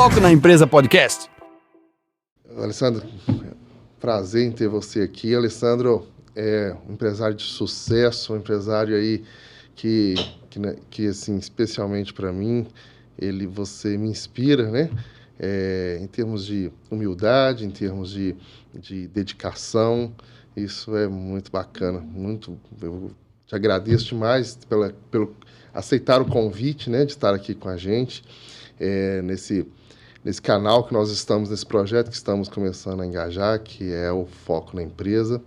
Foco na Empresa Podcast. Alessandro, prazer em ter você aqui. Alessandro é um empresário de sucesso, um empresário aí que assim, especialmente para mim, você me inspira, né? Em termos de humildade, em termos de dedicação. Isso é muito bacana. Eu te agradeço demais pelo aceitar o convite, né, de estar aqui com a gente nesse canal que nós estamos, nesse projeto que estamos começando a engajar, que é o Foco na Empresa.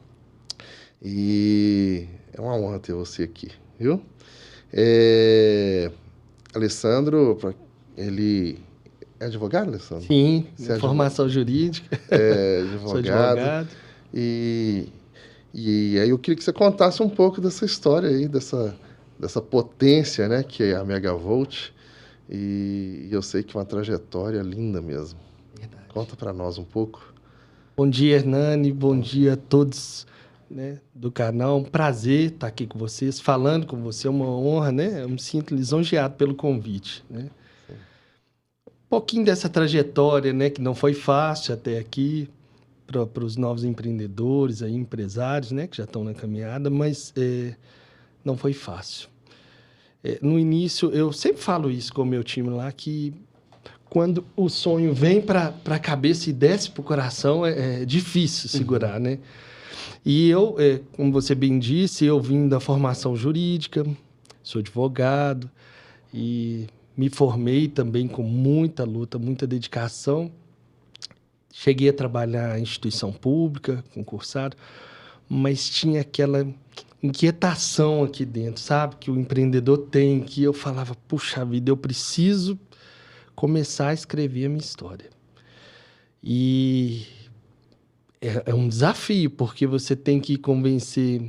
E é uma honra ter você aqui, viu? Alessandro, ele é advogado, Alessandro? Sim, Você formação jurídica. advogado. Sou advogado. E aí eu queria que você contasse um pouco dessa história aí, dessa potência, né, que é a Megavolt. E eu sei que é uma trajetória linda mesmo. Verdade. Conta para nós um pouco. Bom dia, Hernani. Bom dia a todos, né, do canal. Um prazer estar aqui com vocês, falando com você. É uma honra, né? Eu me sinto lisonjeado pelo convite, né? Sim. Um pouquinho dessa trajetória, né, que não foi fácil até aqui, para os novos empreendedores, aí, empresários, né, que já estão na caminhada, mas não foi fácil. No início, eu sempre falo isso com o meu time lá, que quando o sonho vem para a cabeça e desce para o coração, é difícil segurar, né? E eu, como você bem disse, eu vim da formação jurídica, sou advogado e me formei também com muita luta, muita dedicação. Cheguei a trabalhar em instituição pública, concursado, mas tinha aquela inquietação aqui dentro, sabe? Que o empreendedor tem, que eu falava, puxa vida, eu preciso começar a escrever a minha história. E é um desafio, porque você tem que convencer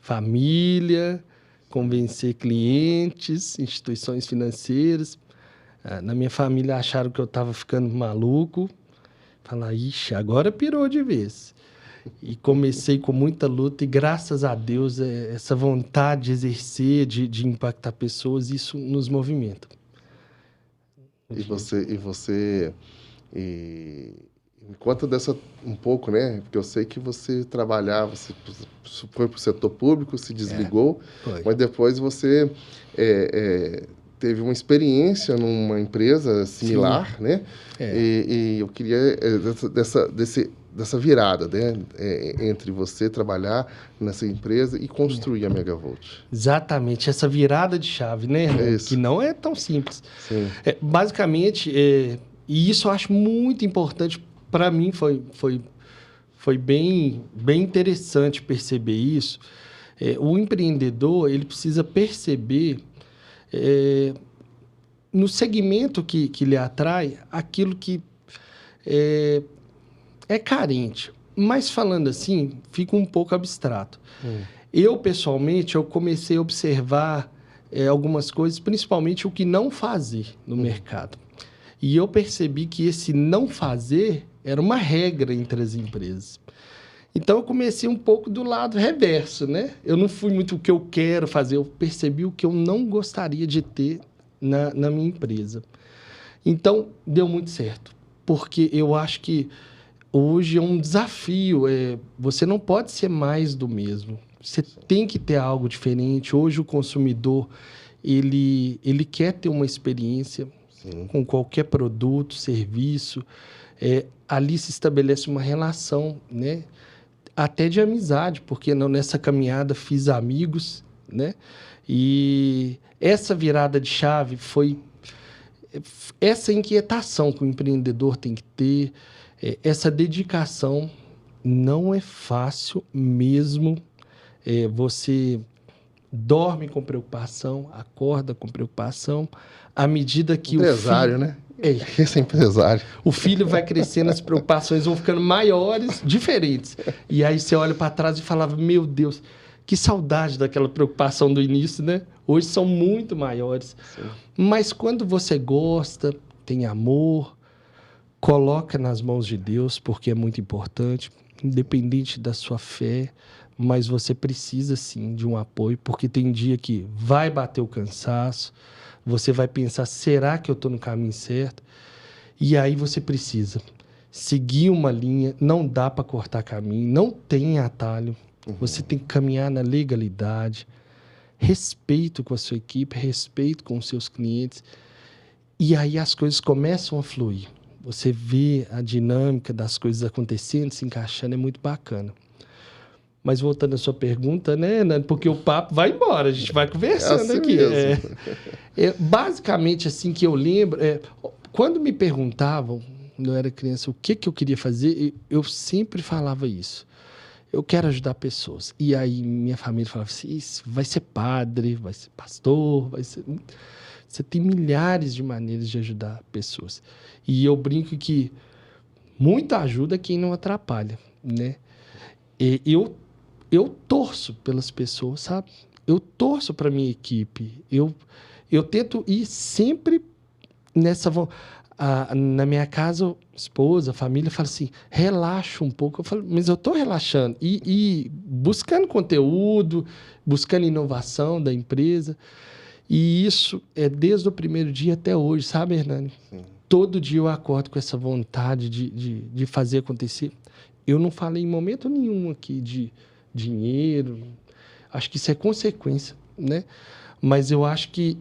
família, convencer clientes, instituições financeiras. Na minha família acharam que eu estava ficando maluco. Falar, ixi, agora pirou de vez. E comecei com muita luta e, graças a Deus, essa vontade de exercer, de impactar pessoas, isso nos movimenta. Me conta dessa um pouco, né? Porque eu sei que você trabalhava, você foi para o setor público, se desligou, mas depois você teve uma experiência numa empresa similar, sim, né? E eu queria dessa virada, né? Entre você trabalhar nessa empresa e construir a Megavolt. Exatamente, essa virada de chave, né? Que não é tão simples. Sim. Basicamente, e isso eu acho muito importante, para mim foi bem interessante perceber isso. O empreendedor, ele precisa perceber no segmento que lhe atrai aquilo que é carente. Mas falando assim, fica um pouco abstrato. Eu, pessoalmente, eu comecei a observar algumas coisas, principalmente o que não fazer no mercado. E eu percebi que esse não fazer era uma regra entre as empresas. Então, eu comecei um pouco do lado reverso, né? Eu não fui muito o que eu quero fazer, eu percebi o que eu não gostaria de ter na minha empresa. Então, deu muito certo, porque eu acho que hoje é um desafio, você não pode ser mais do mesmo, você tem que ter algo diferente. Hoje o consumidor, ele quer ter uma experiência, sim, com qualquer produto, serviço, ali se estabelece uma relação, né? Até de amizade, porque nessa caminhada fiz amigos, né? E essa virada de chave foi essa inquietação que o empreendedor tem que ter, essa dedicação. Não é fácil mesmo. Você dorme com preocupação, acorda com preocupação, à medida que empresário, né? Esse é empresário. O filho vai crescendo, as preocupações vão ficando maiores, diferentes. E aí você olha para trás e falava, meu Deus, que saudade daquela preocupação do início, né? Hoje são muito maiores. Sim. Mas quando você gosta, tem amor, coloca nas mãos de Deus, porque é muito importante, independente da sua fé, mas você precisa, sim, de um apoio, porque tem dia que vai bater o cansaço, você vai pensar, será que eu estou no caminho certo? E aí você precisa seguir uma linha, não dá para cortar caminho, não tem atalho. Você tem que caminhar na legalidade, respeito com a sua equipe, respeito com os seus clientes. E aí as coisas começam a fluir. Você vê a dinâmica das coisas acontecendo, se encaixando, é muito bacana. Mas voltando à sua pergunta, né, Nani? Porque o papo vai embora, a gente vai conversando assim aqui. mesmo. Basicamente, assim que eu lembro, quando me perguntavam, quando eu era criança, o que eu queria fazer, eu sempre falava isso. Eu quero ajudar pessoas. E aí minha família falava assim, isso, vai ser padre, vai ser pastor, vai ser... Você tem milhares de maneiras de ajudar pessoas. E eu brinco que muita ajuda é quem não atrapalha, né? E eu torço pelas pessoas, sabe? Eu torço para minha equipe. Eu tento ir sempre nessa... na minha casa, esposa, família, fala assim, relaxa um pouco. Eu falo, mas eu estou relaxando. E buscando conteúdo, buscando inovação da empresa. E isso é desde o primeiro dia até hoje, sabe, Hernani? Sim. Todo dia eu acordo com essa vontade de fazer acontecer. Eu não falei em momento nenhum aqui de dinheiro. Acho que isso é consequência, né? Mas eu acho que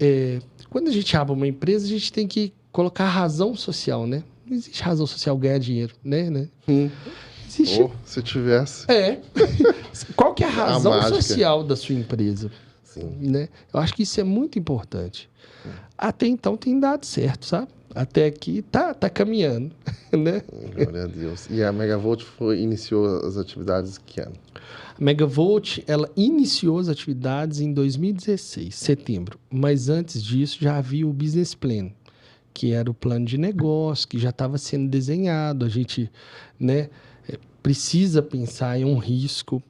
quando a gente abre uma empresa, a gente tem que colocar razão social, né? Não existe razão social ganhar dinheiro, né? Existe... se tivesse. Qual que é a razão social da sua empresa? Sim. Né? Eu acho que isso é muito importante. Até então tem dado certo, sabe? Até aqui tá caminhando, né? Glória a Deus. E a Megavolt iniciou as atividades que ano? A Megavolt, ela iniciou as atividades em 2016, setembro. Mas antes disso já havia o Business Plan, que era o plano de negócio, que já estava sendo desenhado. A gente, né, precisa pensar em um risco.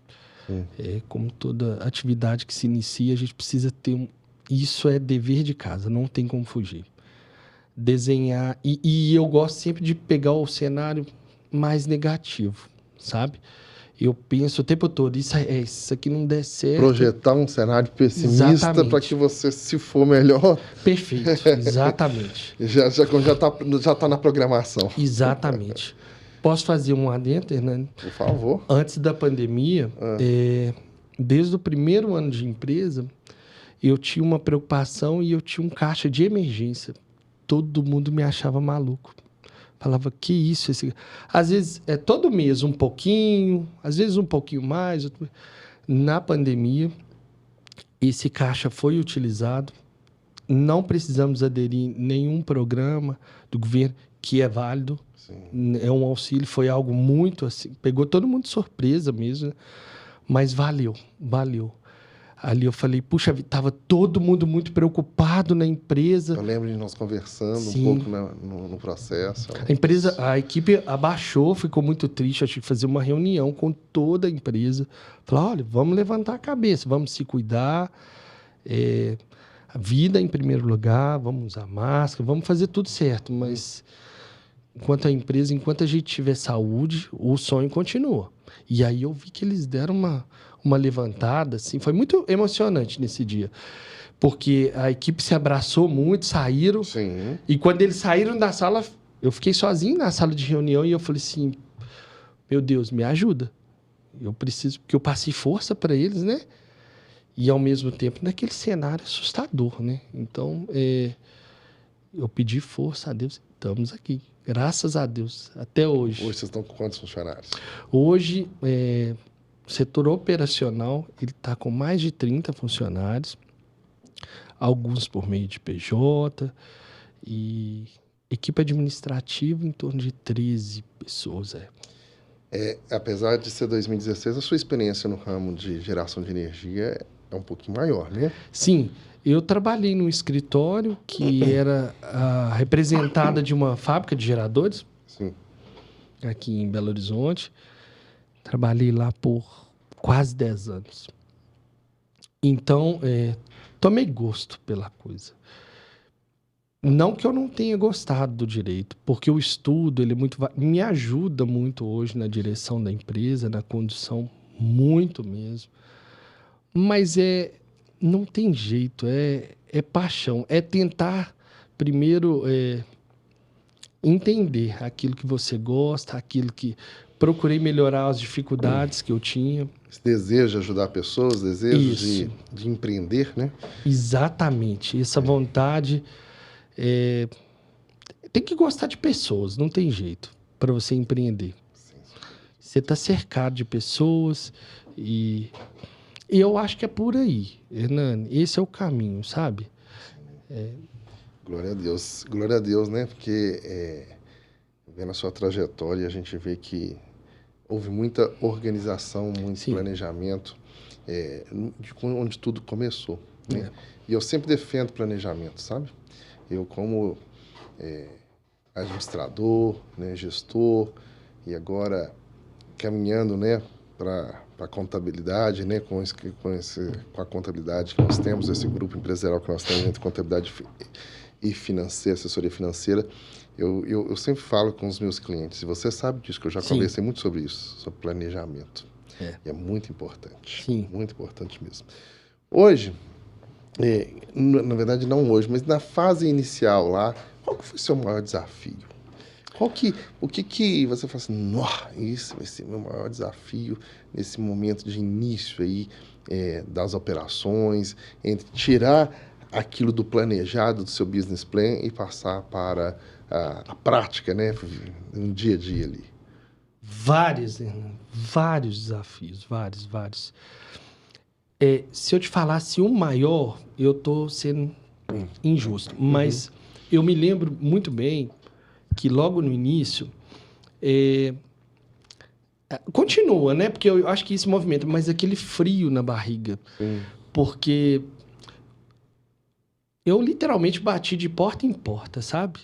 Como toda atividade que se inicia, a gente precisa ter isso é dever de casa, não tem como fugir. Desenhar, e eu gosto sempre de pegar o cenário mais negativo, sabe? Eu penso o tempo todo, isso aqui não der certo. Projetar um cenário pessimista para que você, se for melhor... Perfeito, exatamente. já tá na programação. Exatamente. Posso fazer um adendo, Hernani? Por favor. Antes da pandemia, desde o primeiro ano de empresa, eu tinha uma preocupação e eu tinha um caixa de emergência. Todo mundo me achava maluco. Falava, que isso? Às vezes, todo mês um pouquinho, às vezes um pouquinho mais. Na pandemia, esse caixa foi utilizado. Não precisamos aderir a nenhum programa do governo que é válido. Sim. É um auxílio, foi algo muito assim, pegou todo mundo de surpresa mesmo, né? Mas valeu. Ali eu falei, puxa, estava todo mundo muito preocupado na empresa. Eu lembro de nós conversando Sim. um pouco no processo. A equipe abaixou, ficou muito triste, eu tive que fazer uma reunião com toda a empresa. Falar, olha, vamos levantar a cabeça, vamos se cuidar, a vida em primeiro lugar, vamos usar máscara, vamos fazer tudo certo, mas... Enquanto a gente tiver saúde, o sonho continua. E aí eu vi que eles deram uma levantada, assim, foi muito emocionante nesse dia. Porque a equipe se abraçou muito, saíram. Sim. E quando eles saíram da sala, eu fiquei sozinho na sala de reunião e eu falei assim, meu Deus, me ajuda. Eu preciso, porque eu passei força para eles, né? E ao mesmo tempo, naquele cenário assustador, né? Então, eu pedi força a Deus, estamos aqui. Graças a Deus, até hoje. Hoje vocês estão com quantos funcionários? Hoje, o setor operacional, ele está com mais de 30 funcionários, alguns por meio de PJ, e equipe administrativa em torno de 13 pessoas. Apesar de ser 2016, a sua experiência no ramo de geração de energia é um pouquinho maior, né? Sim. Eu trabalhei num escritório que era representada de uma fábrica de geradores. Sim. Aqui em Belo Horizonte. Trabalhei lá por quase 10 anos. Então, tomei gosto pela coisa. Não que eu não tenha gostado do direito, porque o estudo ele me ajuda muito hoje na direção da empresa, na condução, muito mesmo. Mas não tem jeito, é paixão. É tentar, primeiro, entender aquilo que você gosta, aquilo que... Procurei melhorar as dificuldades que eu tinha. Esse desejo de ajudar pessoas, desejo de empreender, né? Exatamente. Essa vontade. Tem que gostar de pessoas, não tem jeito para você empreender. Sim. Você está cercado de pessoas e eu acho que é por aí, Hernani. Esse é o caminho, sabe? Glória a Deus, né? Porque vendo a sua trajetória, a gente vê que houve muita organização, muito Sim. planejamento, de onde tudo começou, né? E eu sempre defendo planejamento, sabe? Eu como administrador, né, gestor, e agora caminhando, né, para a contabilidade, né, com a contabilidade que nós temos, esse grupo empresarial que nós temos entre contabilidade e financeira, assessoria financeira, eu sempre falo com os meus clientes, e você sabe disso, que eu já conversei muito sobre isso, sobre planejamento. E é muito importante. Sim. Muito importante mesmo. Hoje, na verdade não hoje, mas na fase inicial lá, qual que foi o seu maior desafio? O que você fala assim, isso vai ser meu maior desafio nesse momento de início aí das operações, entre tirar aquilo do planejado do seu business plan e passar para a prática, né, no dia a dia ali? Vários desafios, vários. Se eu te falasse o maior, eu tô sendo injusto, mas eu me lembro muito bem que logo no início continua, né? Porque eu acho que isso movimenta, mas aquele frio na barriga. Porque eu literalmente bati de porta em porta, sabe?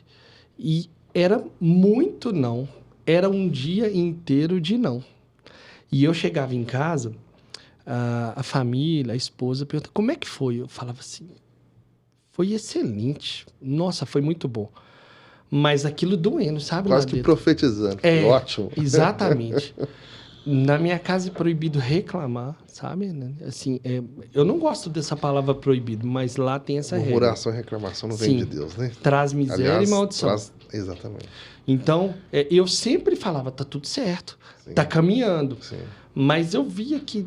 E era muito não. Era um dia inteiro de não. E eu chegava em casa, a família, a esposa perguntava, como é que foi? Eu falava assim, foi excelente. Nossa, foi muito bom. Mas aquilo doendo, sabe? Quase que profetizando. Ótimo. Exatamente. Na minha casa é proibido reclamar, sabe? Assim, eu não gosto dessa palavra proibido, mas lá tem essa regra. Murmuração e reclamação não vem de Deus, né? Traz miséria e maldição. Exatamente. Então, eu sempre falava, tá tudo certo, tá caminhando. Sim. Mas eu via que...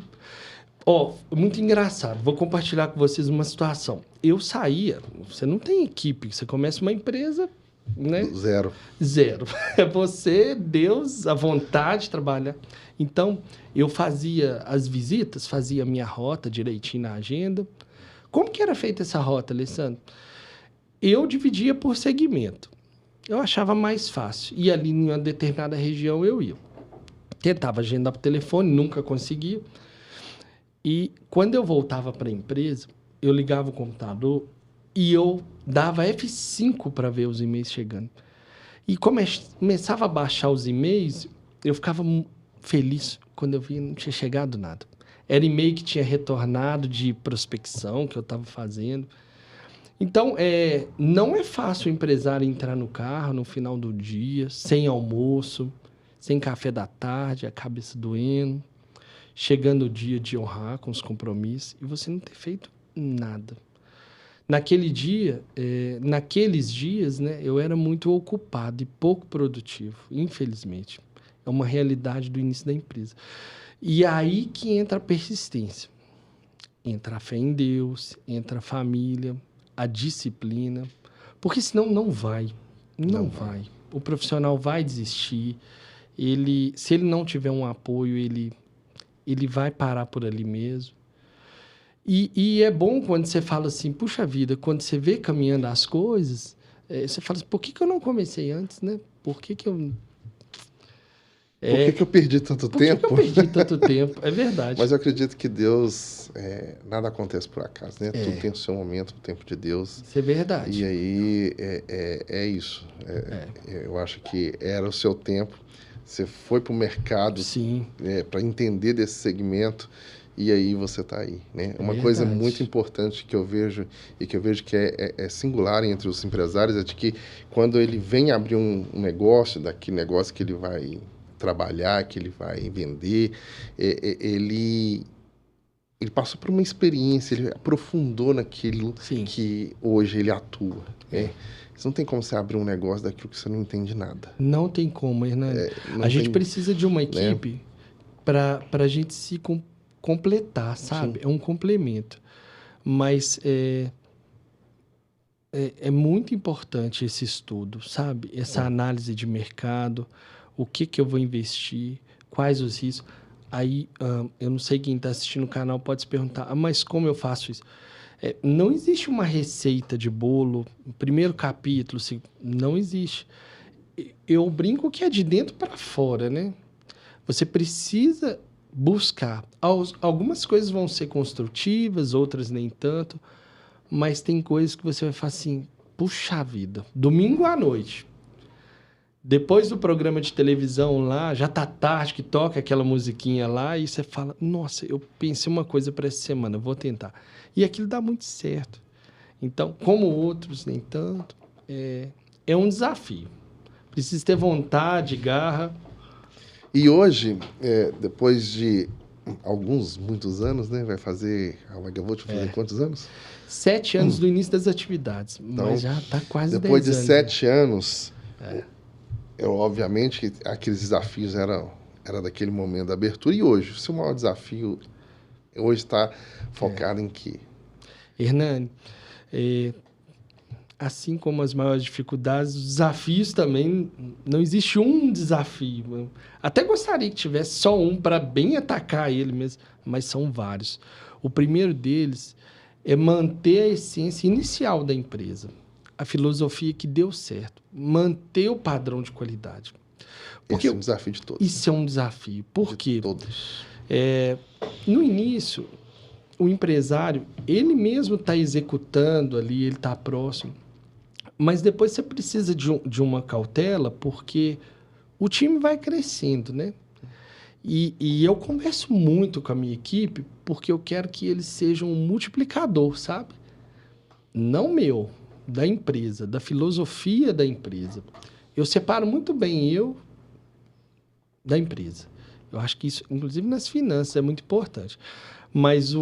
muito engraçado. Vou compartilhar com vocês uma situação. Eu saía... Você não tem equipe. Você começa uma empresa, né? Zero. É você, Deus, a vontade de trabalhar. Então, eu fazia as visitas, fazia a minha rota direitinho na agenda. Como que era feita essa rota, Alessandro? Eu dividia por segmento. Eu achava mais fácil. E ali em uma determinada região eu ia. Tentava agendar por telefone, nunca conseguia. E quando eu voltava para a empresa, eu ligava o computador e eu dava F5 para ver os e-mails chegando. E começava a baixar os e-mails, eu ficava feliz quando eu via não tinha chegado nada. Era e-mail que tinha retornado de prospecção que eu estava fazendo. Então, não é fácil o empresário entrar no carro no final do dia, sem almoço, sem café da tarde, a cabeça doendo, chegando o dia de honrar com os compromissos e você não ter feito nada. Naqueles dias, né, eu era muito ocupado e pouco produtivo, infelizmente. É uma realidade do início da empresa. E aí que entra a persistência. Entra a fé em Deus, entra a família, a disciplina, porque senão não vai. Não vai. O profissional vai desistir. Se ele não tiver um apoio, ele vai parar por ali mesmo. E é bom quando você fala assim, puxa vida, quando você vê caminhando as coisas, você fala assim, por que eu não comecei antes, né? Por que eu... Por que eu perdi tanto tempo? Por que eu perdi tanto tempo? É verdade. Mas eu acredito que Deus, nada acontece por acaso, né? Tudo tem o seu momento, o tempo de Deus. Isso é verdade. E aí, é isso. Eu acho que era o seu tempo. Você foi para o mercado para entender desse segmento e aí você está aí, né? Uma coisa muito importante que eu vejo e que eu vejo que é singular entre os empresários é de que quando ele vem abrir um negócio, daquele negócio que ele vai trabalhar, que ele vai vender, ele ele passou por uma experiência, ele aprofundou naquilo Sim. que hoje ele atua, né? Você não tem como você abrir um negócio daquilo que você não entende nada. Não tem como, Hernani. Não A gente tem, precisa de uma né? equipe para a gente se completar, sabe? Sim. É um complemento. Mas é muito importante esse estudo, sabe? Essa análise de mercado, o que eu vou investir, quais os riscos. Aí, eu não sei quem está assistindo o canal pode se perguntar, mas como eu faço isso? Não existe uma receita de bolo, primeiro capítulo, não existe. Eu brinco que é de dentro para fora, né? Você precisa buscar. Algumas coisas vão ser construtivas, outras nem tanto, mas tem coisas que você vai falar assim, puxa vida, domingo à noite, depois do programa de televisão lá, já tá tarde que toca aquela musiquinha lá e você fala, nossa, eu pensei uma coisa para essa semana, vou tentar. E aquilo dá muito certo. Então, como outros, nem tanto, é um desafio. Precisa ter vontade, garra. E hoje, depois de muitos anos, né? Vai fazer... Eu vou te fazer quantos anos? 7 anos do início das atividades, Então, mas já tá quase 10 depois anos. de 7 anos, obviamente que aqueles desafios eram daquele momento da abertura. E hoje, o seu maior desafio hoje está focado em quê? Hernani, assim como as maiores dificuldades, os desafios também, não existe um desafio. Até gostaria que tivesse só um para bem atacar ele mesmo, mas são vários. O primeiro deles é manter a essência inicial da empresa, a filosofia que deu certo, manter o padrão de qualidade. Porque esse é um desafio de todos. Isso é um desafio. Por quê? De todos. No início, o empresário, ele mesmo está executando ali, ele está próximo, mas depois você precisa de uma cautela, porque o time vai crescendo, né? E eu converso muito com a minha equipe, porque eu quero que eles sejam um multiplicador, sabe? Não meu, da empresa, da filosofia da empresa. Eu separo muito bem eu da empresa. Eu acho que isso, inclusive nas finanças, é muito importante. Mas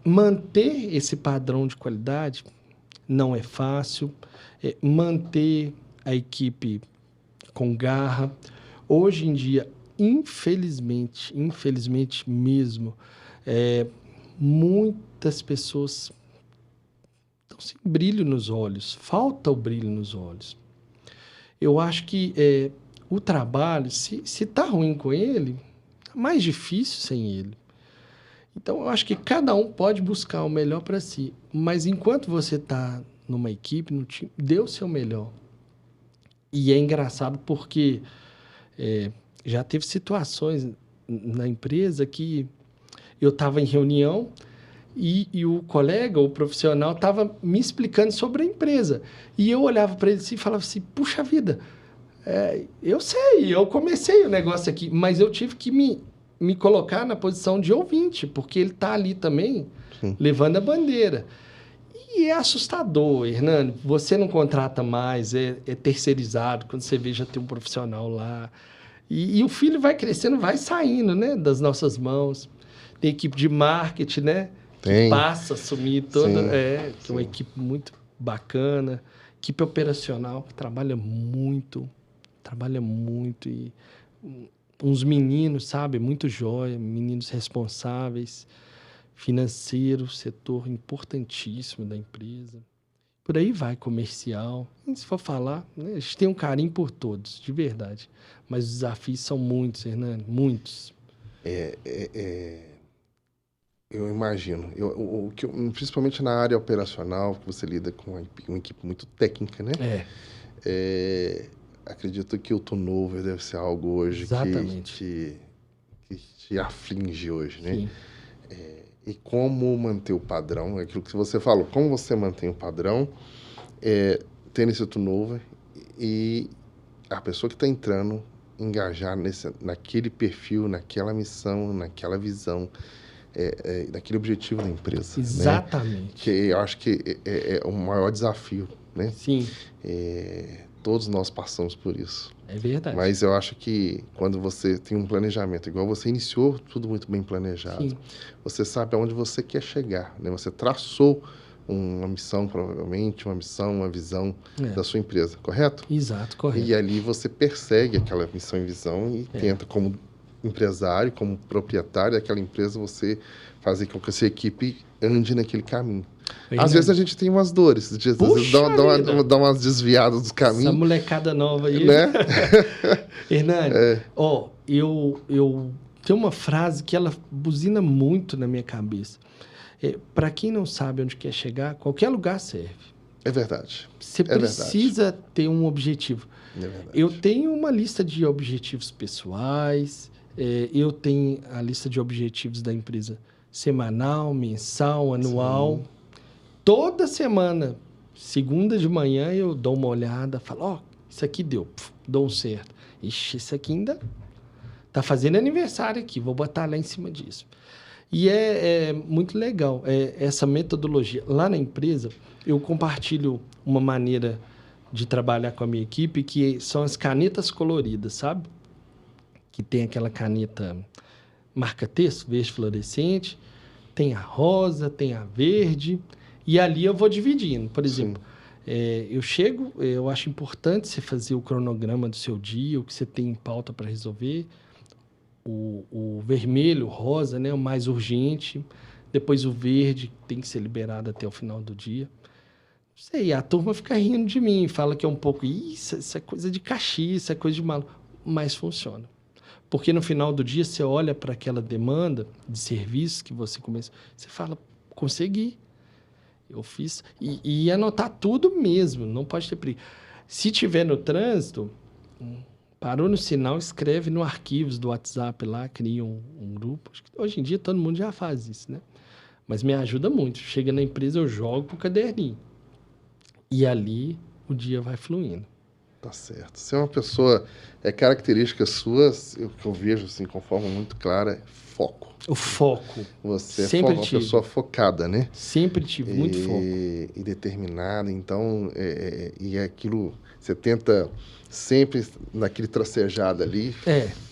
manter esse padrão de qualidade não é fácil. Manter a equipe com garra. Hoje em dia, infelizmente mesmo, muitas pessoas estão sem brilho nos olhos. Falta o brilho nos olhos. Eu acho que o trabalho, se está ruim com ele, é mais difícil sem ele. Então, eu acho que cada um pode buscar o melhor para si. Mas enquanto você está numa equipe, no time, dê o seu melhor. E é engraçado porque já teve situações na empresa que eu estava em reunião e o colega, o profissional, estava me explicando sobre a empresa. E eu olhava para ele assim, e falava assim, puxa vida, eu sei, eu comecei o negócio aqui, mas eu tive que me colocar na posição de ouvinte, porque ele está ali também, levando a bandeira. E é assustador, Hernani. Você não contrata mais, é terceirizado. Quando você vê, já tem um profissional lá. E o filho vai crescendo, vai saindo, né, das nossas mãos. Tem equipe de marketing, né? Que passa a assumir toda... que é uma equipe muito bacana. Equipe operacional, que trabalha muito e uns meninos, sabe? Muito jóia, meninos responsáveis, financeiro, setor importantíssimo da empresa. Por aí vai, comercial. E se for falar, né, a gente tem um carinho por todos, de verdade. Mas os desafios são muitos, Hernani, muitos. Eu imagino. Principalmente na área operacional, que você lida com uma equipe muito técnica, né? Acredito que o turnover deve ser algo hoje que te aflige hoje, né? Sim. E como manter o padrão, aquilo que você falou, como você mantém o padrão, tendo esse turnover e a pessoa que está entrando engajar naquele perfil, naquela missão, naquela visão, naquele objetivo da empresa. Exatamente. Né? Que eu acho que é o maior desafio, né? Sim. Todos nós passamos por isso. É verdade. Mas eu acho que quando você tem um planejamento, igual você iniciou tudo muito bem planejado, Sim. você sabe aonde você quer chegar, né? Você traçou uma missão, provavelmente, uma visão da sua empresa, correto? Exato, correto. E ali você persegue aquela missão e visão e tenta, como empresário, como proprietário daquela empresa, você fazer com que a sua equipe ande naquele caminho. Às vezes a gente tem umas dores, às vezes dá umas desviadas dos caminhos. Essa molecada nova aí. Né? Hernani, eu tenho uma frase que ela buzina muito na minha cabeça. Para quem não sabe onde quer chegar, qualquer lugar serve. É verdade. Você precisa ter um objetivo. É verdade. Eu tenho uma lista de objetivos pessoais, eu tenho a lista de objetivos da empresa semanal, mensal, anual. Sim. Toda semana, segunda de manhã, eu dou uma olhada, falo, isso aqui deu, dou um certo. Ixi, isso aqui ainda tá fazendo aniversário aqui, vou botar lá em cima disso. E é muito legal essa metodologia. Lá na empresa, eu compartilho uma maneira de trabalhar com a minha equipe, que são as canetas coloridas, sabe? Que tem aquela caneta marca-texto, verde fluorescente, tem a rosa, tem a verde, e ali eu vou dividindo. Por exemplo, eu chego, eu acho importante você fazer o cronograma do seu dia, o que você tem em pauta para resolver. O vermelho, o rosa, né, o mais urgente. Depois o verde, tem que ser liberado até o final do dia. Não sei, a turma fica rindo de mim, fala que é um pouco... Isso é coisa de caxias, isso é coisa de maluco. Mas funciona. Porque no final do dia, você olha para aquela demanda de serviço que você começa, você fala, consegui. Eu fiz. E anotar tudo mesmo, não pode ter perigo. Se tiver no trânsito... Parou no sinal, escreve no arquivos do WhatsApp lá, cria um grupo. Hoje em dia todo mundo já faz isso, né? Mas me ajuda muito. Chega na empresa, eu jogo pro caderninho. E ali o dia vai fluindo. Tá certo. Você é uma pessoa, características suas, que eu vejo assim, com forma muito clara, é foco. O foco. Você é uma pessoa focada, né? Sempre tive muito foco. E determinada. Então, e aquilo, você tenta sempre naquele tracejado ali,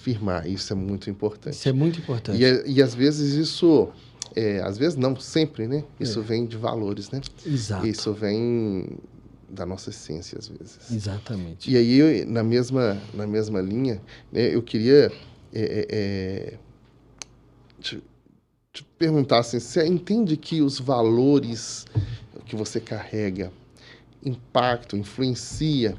firmar. Isso é muito importante. Isso é muito importante. E às vezes isso, às vezes não, sempre, né? Isso vem de valores, né? Exato. Isso vem da nossa essência, às vezes. Exatamente. E aí, na mesma linha, né, eu queria te perguntar assim, você entende que os valores que você carrega impactam, influencia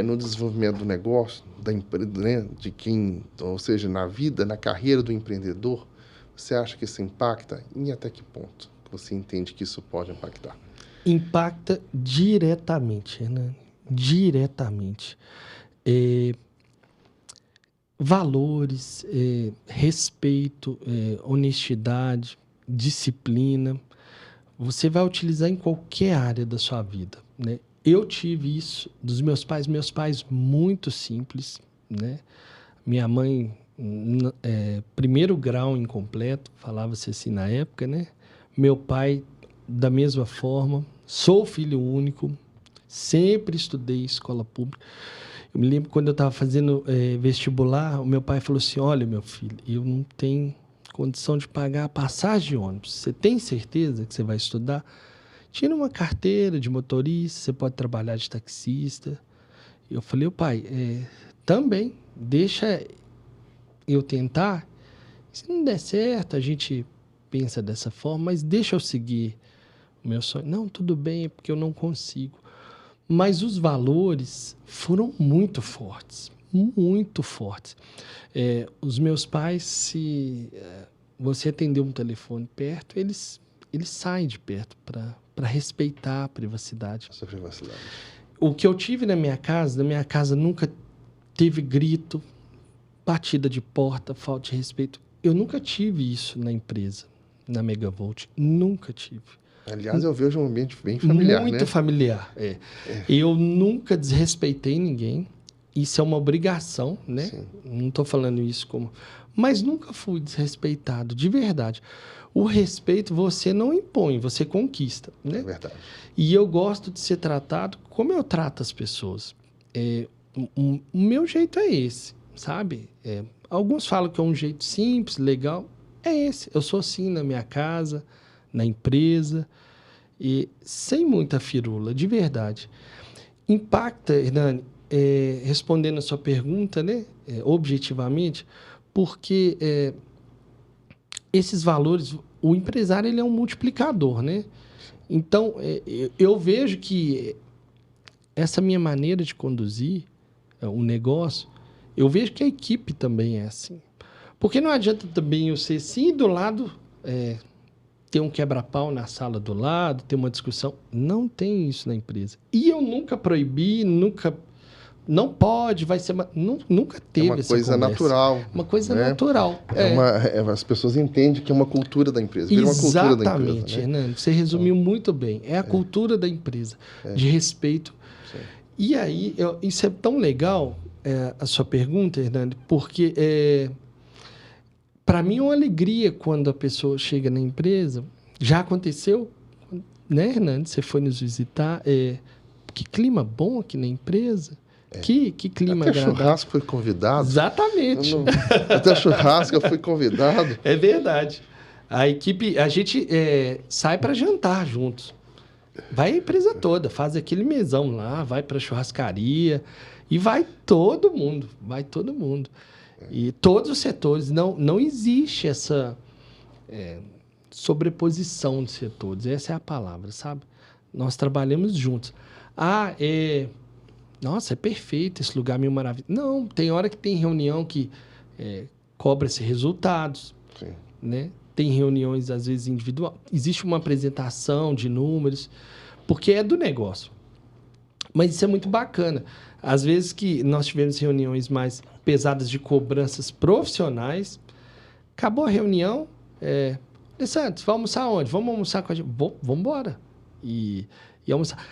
no desenvolvimento do negócio, da empresa, né, de quem, ou seja, na vida, na carreira do empreendedor? Você acha que isso impacta? E até que ponto você entende que isso pode impactar? Impacta diretamente, Hernani. Diretamente. Valores, respeito, honestidade, disciplina. Você vai utilizar em qualquer área da sua vida, né? Eu tive isso dos meus pais muito simples, né? Minha mãe, primeiro grau incompleto, falava-se assim na época, né? Meu pai, da mesma forma, sou filho único, sempre estudei escola pública. Eu me lembro quando eu estava fazendo vestibular, o meu pai falou assim, olha, meu filho, eu não tenho condição de pagar a passagem de ônibus. Você tem certeza que você vai estudar? Tira uma carteira de motorista, você pode trabalhar de taxista. Eu falei, pai, também, deixa eu tentar. Se não der certo, a gente pensa dessa forma, mas deixa eu seguir o meu sonho. Não, tudo bem, é porque eu não consigo. Mas os valores foram muito fortes, muito fortes. Os meus pais, se você atender um telefone perto, eles saem de perto para respeitar a privacidade. Essa privacidade. O que eu tive na minha casa nunca teve grito, batida de porta, falta de respeito. Eu nunca tive isso na empresa, na Megavolt. Nunca tive. Aliás, eu vejo um ambiente bem familiar, muito né? Familiar. Eu nunca desrespeitei ninguém. Isso é uma obrigação, né? Sim. Não estou falando isso como... Mas nunca fui desrespeitado, de verdade. O respeito você não impõe, você conquista, né? É verdade. E eu gosto de ser tratado como eu trato as pessoas. o meu jeito é esse, sabe? Alguns falam que é um jeito simples, legal. É esse. Eu sou assim na minha casa, na empresa, e sem muita firula, de verdade. Impacta, Hernani, respondendo a sua pergunta, né? Objetivamente, porque esses valores, o empresário ele é um multiplicador, né? Então, eu vejo que essa minha maneira de conduzir um negócio, eu vejo que a equipe também é assim. Porque não adianta também eu ser assim do lado, ter um quebra-pau na sala do lado, ter uma discussão. Não tem isso na empresa. E eu nunca proibi, nunca... Não pode, vai ser... Nunca teve essa conversa. É uma coisa natural. Uma coisa né? natural. As pessoas entendem que é uma cultura da empresa. Vira uma cultura da empresa. Exatamente, né? Hernani. Você resumiu muito bem. É a cultura da empresa, de respeito. Sim. E aí, isso é tão legal, a sua pergunta, Hernani, porque para mim é uma alegria quando a pessoa chega na empresa. Já aconteceu, né, Hernani? Você foi nos visitar. Que clima bom aqui na empresa. Que clima até agradável. Churrasco foi convidado. Exatamente. Até churrasco eu fui convidado. É verdade. A equipe, a gente sai para jantar juntos. Vai a empresa toda, faz aquele mesão lá, vai para a churrascaria e vai todo mundo. E todos os setores. Não existe essa sobreposição de setores. Essa é a palavra, sabe? Nós trabalhamos juntos. Nossa, é perfeito esse lugar, meio maravilhoso. Não, tem hora que tem reunião que cobra-se resultados, Sim. né? Tem reuniões, às vezes, individual. Existe uma apresentação de números, porque é do negócio. Mas isso é muito bacana. Às vezes que nós tivemos reuniões mais pesadas de cobranças profissionais, acabou a reunião, Santos, vamos almoçar onde? Vamos almoçar com a gente? Vamos embora. E almoçar.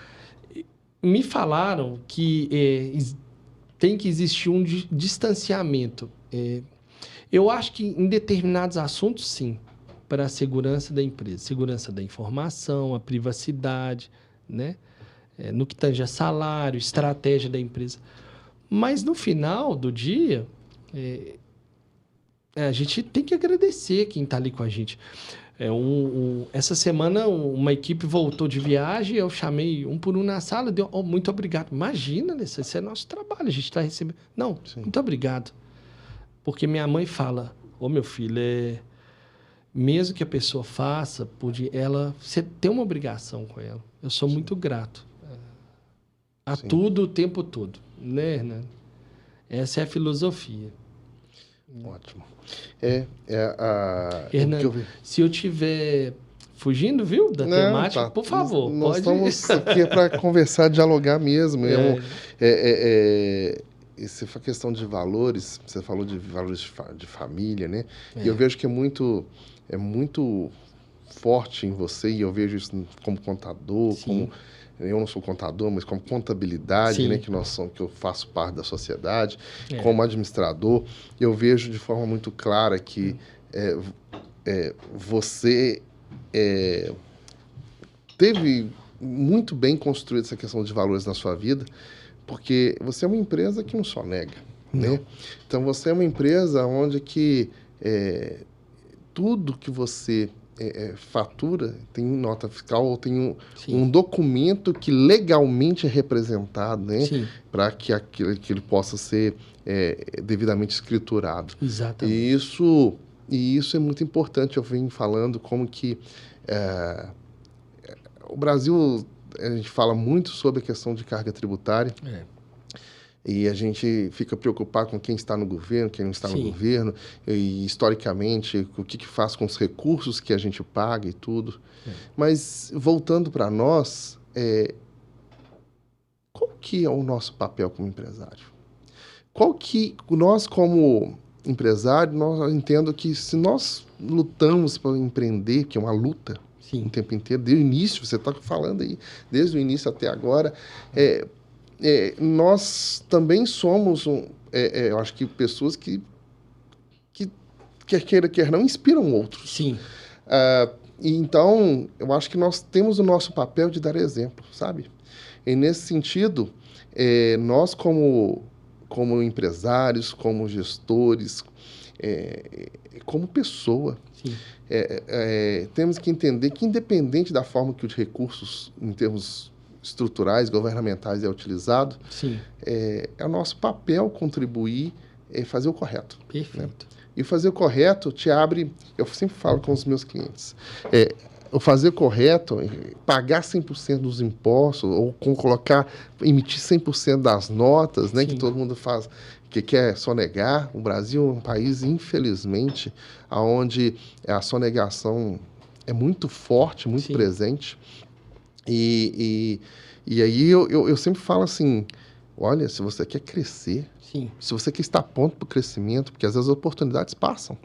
Me falaram que tem que existir um distanciamento. Eu acho que em determinados assuntos, sim, para a segurança da empresa. Segurança da informação, a privacidade, né? No que tange a salário, estratégia da empresa. Mas no final do dia, a gente tem que agradecer quem está ali com a gente. Essa semana, uma equipe voltou de viagem, eu chamei um por um na sala, deu muito obrigado. Imagina, esse é nosso trabalho, a gente está recebendo. Não, sim. Muito obrigado. Porque minha mãe fala, meu filho, mesmo que a pessoa faça, você tem uma obrigação com ela. Eu sou muito grato a sim. Tudo o tempo todo, né, Hernani? Essa é a filosofia. Ótimo. Hernani, se eu estiver fugindo, viu, da temática, por favor, nós estamos aqui para conversar, dialogar mesmo. Essa questão de valores, você falou de valores de família, né? E eu vejo que é muito forte em você, e eu vejo isso como contador, como... Eu não sou contador, mas como contabilidade, né, que eu faço parte da sociedade, como administrador, eu vejo de forma muito clara que você teve muito bem construído essa questão de valores na sua vida, porque você é uma empresa que não só nega, né? Então, você é uma empresa onde que tudo que você... fatura, tem nota fiscal ou tem um documento que legalmente é representado, né? Para que ele possa ser devidamente escriturado. Exatamente. E isso é muito importante. Eu venho falando como que o Brasil, a gente fala muito sobre a questão de carga tributária. E a gente fica preocupado com quem está no governo, quem não está no governo, e historicamente, o que faz com os recursos que a gente paga e tudo. Mas, voltando para nós, qual que é o nosso papel como empresário? Nós, como empresário, nós entendo que se nós lutamos para empreender, que é uma luta o tempo inteiro, desde o início, você está falando aí, desde o início até agora, nós também somos, eu acho que pessoas que quer não, inspiram outros. Sim. Então, eu acho que nós temos o nosso papel de dar exemplo, sabe? E nesse sentido, nós como empresários, como gestores, como pessoa, Sim. temos que entender que, independente da forma que os recursos, em termos estruturais, governamentais, é utilizado, Sim. É o nosso papel contribuir e fazer o correto. Perfeito. Né? E fazer o correto te abre... Eu sempre falo com os meus clientes, o fazer o correto, pagar 100% dos impostos, ou emitir 100% das notas, né, que todo mundo faz, que quer sonegar. O Brasil é um país, infelizmente, onde a sonegação é muito forte, muito presente. E aí eu sempre falo assim, olha, se você quer crescer, se você quer estar pronto para o crescimento, porque às vezes as oportunidades passam.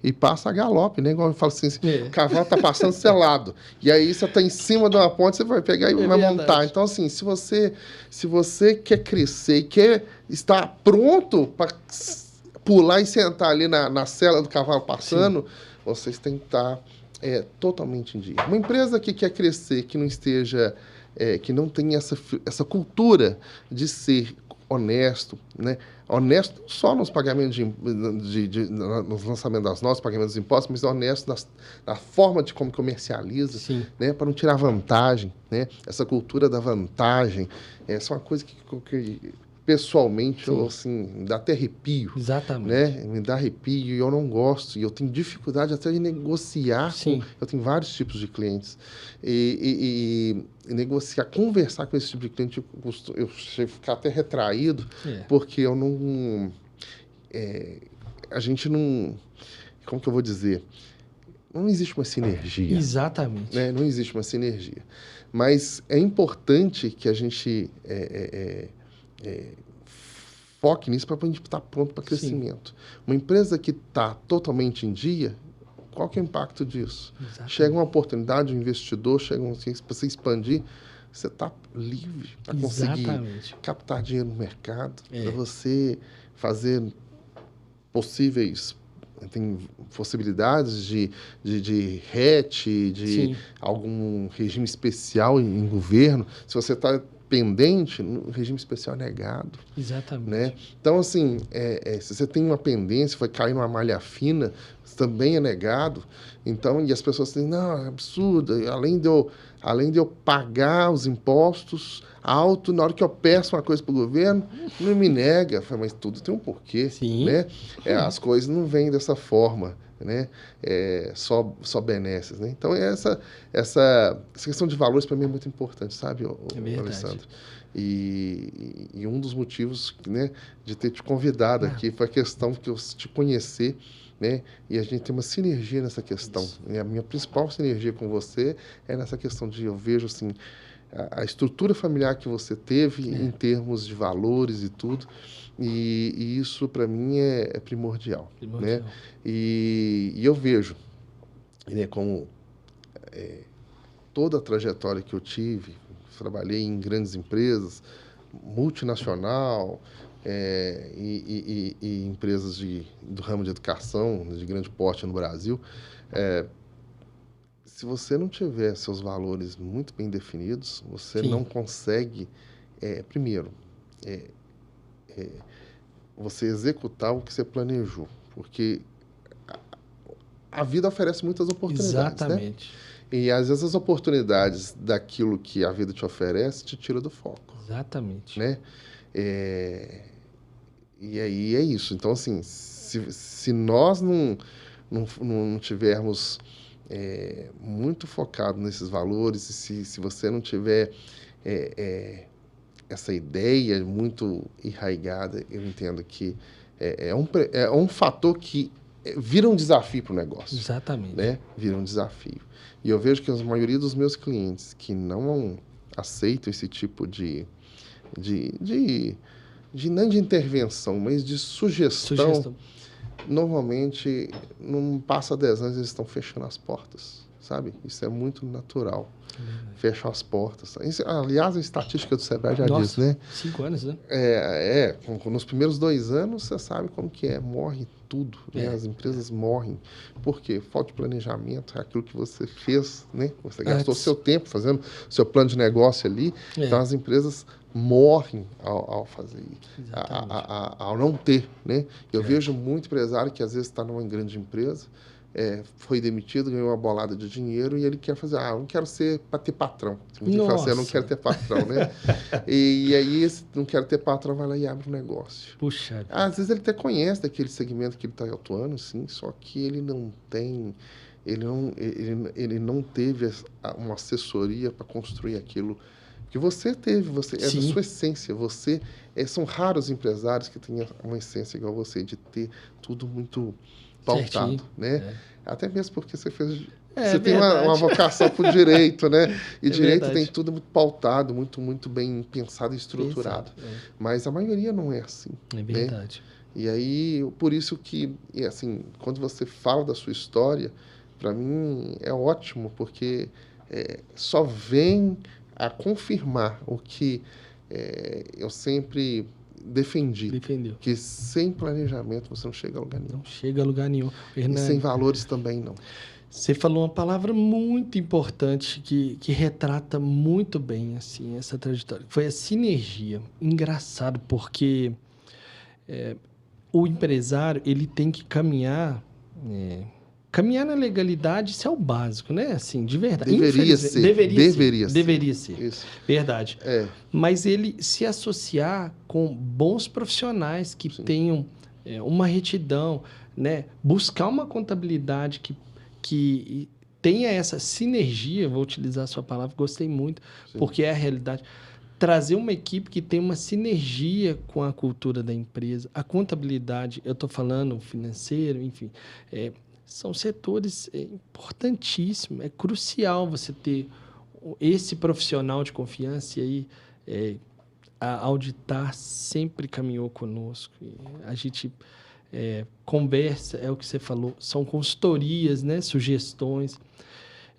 E passa a galope, né? Igual eu falo assim, o cavalo está passando selado. E aí você está em cima de uma ponte, você vai pegar e vai montar. Então, assim, se você quer crescer e quer estar pronto para pular e sentar ali na sela do cavalo passando, vocês têm que estar totalmente em dia. Uma empresa que quer crescer, que não esteja... que não tem essa cultura de ser honesto, né? Honesto não só nos pagamentos nos lançamentos das notas, pagamentos dos impostos, mas honesto na forma de como comercializa, né? Para não tirar vantagem, né? Essa cultura da vantagem, essa é uma coisa que pessoalmente, eu, assim, me dá até arrepio. Exatamente. Né? Me dá arrepio e eu não gosto. E eu tenho dificuldade até de negociar. Eu tenho vários tipos de clientes. E negociar, conversar com esse tipo de cliente, eu chego a ficar até retraído, porque eu não... a gente não... Como que eu vou dizer? Não existe uma sinergia. Exatamente. Né? Não existe uma sinergia. Mas é importante que a gente... foque nisso para a gente estar pronto para crescimento. Uma empresa que está totalmente em dia, qual que é o impacto disso? Exatamente. Chega uma oportunidade, um investidor, chega para você expandir, você está livre para conseguir captar dinheiro no mercado, para você fazer possíveis... Tem possibilidades de RET, de algum regime especial em governo. Se você está pendente, o regime especial é negado. Exatamente. Né? Então, assim, se você tem uma pendência, vai cair numa malha fina, também é negado. Então, e as pessoas dizem, não, é absurdo. Além de eu pagar os impostos alto, na hora que eu peço uma coisa para o governo, não me nega. Eu falo, mas tudo tem um porquê. Né? As coisas não vêm dessa forma. Né? Só benesses, né? Então, essa questão de valores para mim é muito importante, sabe, Alessandro? E um dos motivos, né, de ter te convidado aqui foi a questão que eu te conhecer, né? E a gente tem uma sinergia nessa questão. E a minha principal sinergia com você é nessa questão de, eu vejo assim, a estrutura familiar que você teve em termos de valores e tudo, e isso para mim é primordial. Né? E eu vejo, né, como toda a trajetória que eu tive, trabalhei em grandes empresas, multinacional, e empresas do ramo de educação, de grande porte no Brasil. Se você não tiver seus valores muito bem definidos, você não consegue, primeiro, você executar o que você planejou, porque a vida oferece muitas oportunidades. Exatamente. Né? E às vezes as oportunidades daquilo que a vida te oferece te tira do foco. Exatamente. Né? E aí é isso. Então, assim, se nós não tivermos muito focado nesses valores, e se você não tiver essa ideia muito enraigada, eu entendo que é um fator que vira um desafio para o negócio. Exatamente. Né? Vira um desafio. E eu vejo que a maioria dos meus clientes que não aceitam esse tipo não de intervenção, mas de sugestão, normalmente, não passa 10 anos, eles estão fechando as portas, sabe? Isso é muito natural. fecham as portas. Isso, aliás, a estatística do Sebrae já Nossa, diz, né? 5 anos, né? Nos primeiros 2 anos, você sabe como que é, morre tudo, né? As empresas morrem. Por quê? Falta de planejamento, é aquilo que você fez, né? Você gastou seu tempo fazendo seu plano de negócio ali, então as empresas morrem ao fazer, ao não ter, né? Eu vejo muito empresário que às vezes está numa grande empresa, foi demitido, ganhou uma bolada de dinheiro e ele quer fazer, eu não quero ser para ter patrão. Ele fala assim, eu não quero ter patrão, né? e aí, esse não quero ter patrão, vai lá e abre um negócio. Puxa. Às vezes ele até conhece daquele segmento que ele está atuando, sim, só que ele não tem, ele não teve uma assessoria para construir aquilo que você teve, é da sua essência. São raros empresários que têm uma essência igual você, de ter tudo muito pautado, né? Até mesmo porque você fez... você tem uma vocação por direito, né? E direito tem tudo muito pautado, muito bem pensado e estruturado. Mas a maioria não é assim. É verdade. Né? E aí, por isso que, assim, quando você fala da sua história, para mim é ótimo, porque só vem a confirmar o que eu sempre defendeu. Que sem planejamento você não chega a lugar nenhum. Não chega a lugar nenhum. E sem valores também não. Você falou uma palavra muito importante que retrata muito bem assim, essa trajetória. Foi a sinergia. Engraçado, porque o empresário ele tem que caminhar... Caminhar na legalidade, isso é o básico, né? Assim, de verdade. Deveria ser. Deveria ser. Isso. Verdade. Mas ele se associar com bons profissionais que tenham uma retidão, né? Buscar uma contabilidade que tenha essa sinergia, vou utilizar a sua palavra, gostei muito, porque é a realidade. Trazer uma equipe que tem uma sinergia com a cultura da empresa. A contabilidade, eu estou falando financeiro, enfim... são setores importantíssimos. É crucial você ter esse profissional de confiança. E aí, a Auditar sempre caminhou conosco. E a gente conversa, é o que você falou, são consultorias, né? Sugestões.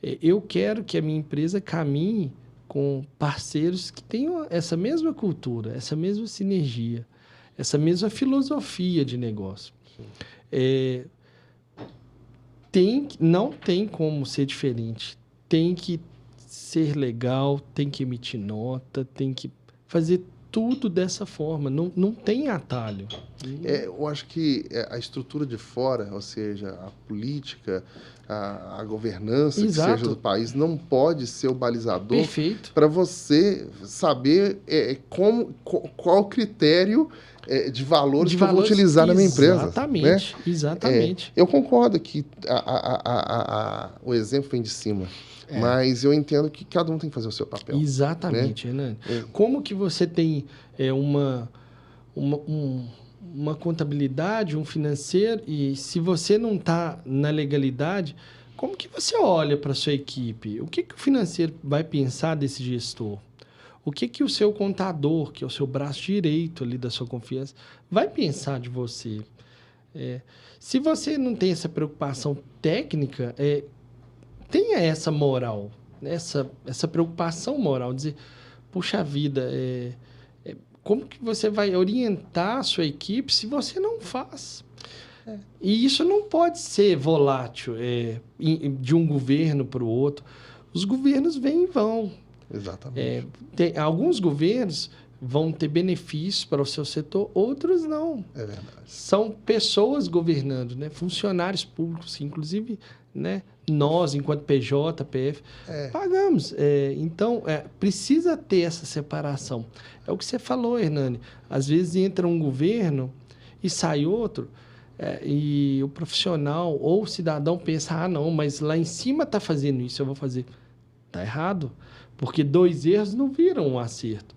Eu quero que a minha empresa caminhe com parceiros que tenham essa mesma cultura, essa mesma sinergia, essa mesma filosofia de negócio. Não tem como ser diferente. Tem que ser legal, tem que emitir nota, tem que fazer tudo dessa forma. Não tem atalho. Eu acho que a estrutura de fora, ou seja, a política, a governança que seja do país, não pode ser o balizador para você saber qual o critério de valores que eu vou utilizar na minha empresa. Exatamente, né? Exatamente. Eu concordo que o exemplo vem de cima. Mas eu entendo que cada um tem que fazer o seu papel. Exatamente, né? Hernani. Como que você tem uma contabilidade, um financeiro, e se você não está na legalidade, como que você olha para a sua equipe? O que o financeiro vai pensar desse gestor? O que o seu contador, que é o seu braço direito ali da sua confiança, vai pensar de você? Se você não tem essa preocupação técnica, tenha essa moral, essa preocupação moral, dizer, puxa vida, como que você vai orientar a sua equipe se você não faz? E isso não pode ser volátil, de um governo para o outro. Os governos vêm e vão. Exatamente. Alguns governos vão ter benefícios para o seu setor, outros não. É verdade. São pessoas governando, né? Funcionários públicos, inclusive, né? Nós, enquanto PJ, PF, pagamos. Então, precisa ter essa separação. É o que você falou, Hernani. Às vezes entra um governo e sai outro, e o profissional ou o cidadão pensa, não, mas lá em cima está fazendo isso, eu vou fazer. Está errado, porque 2 erros não viram um acerto.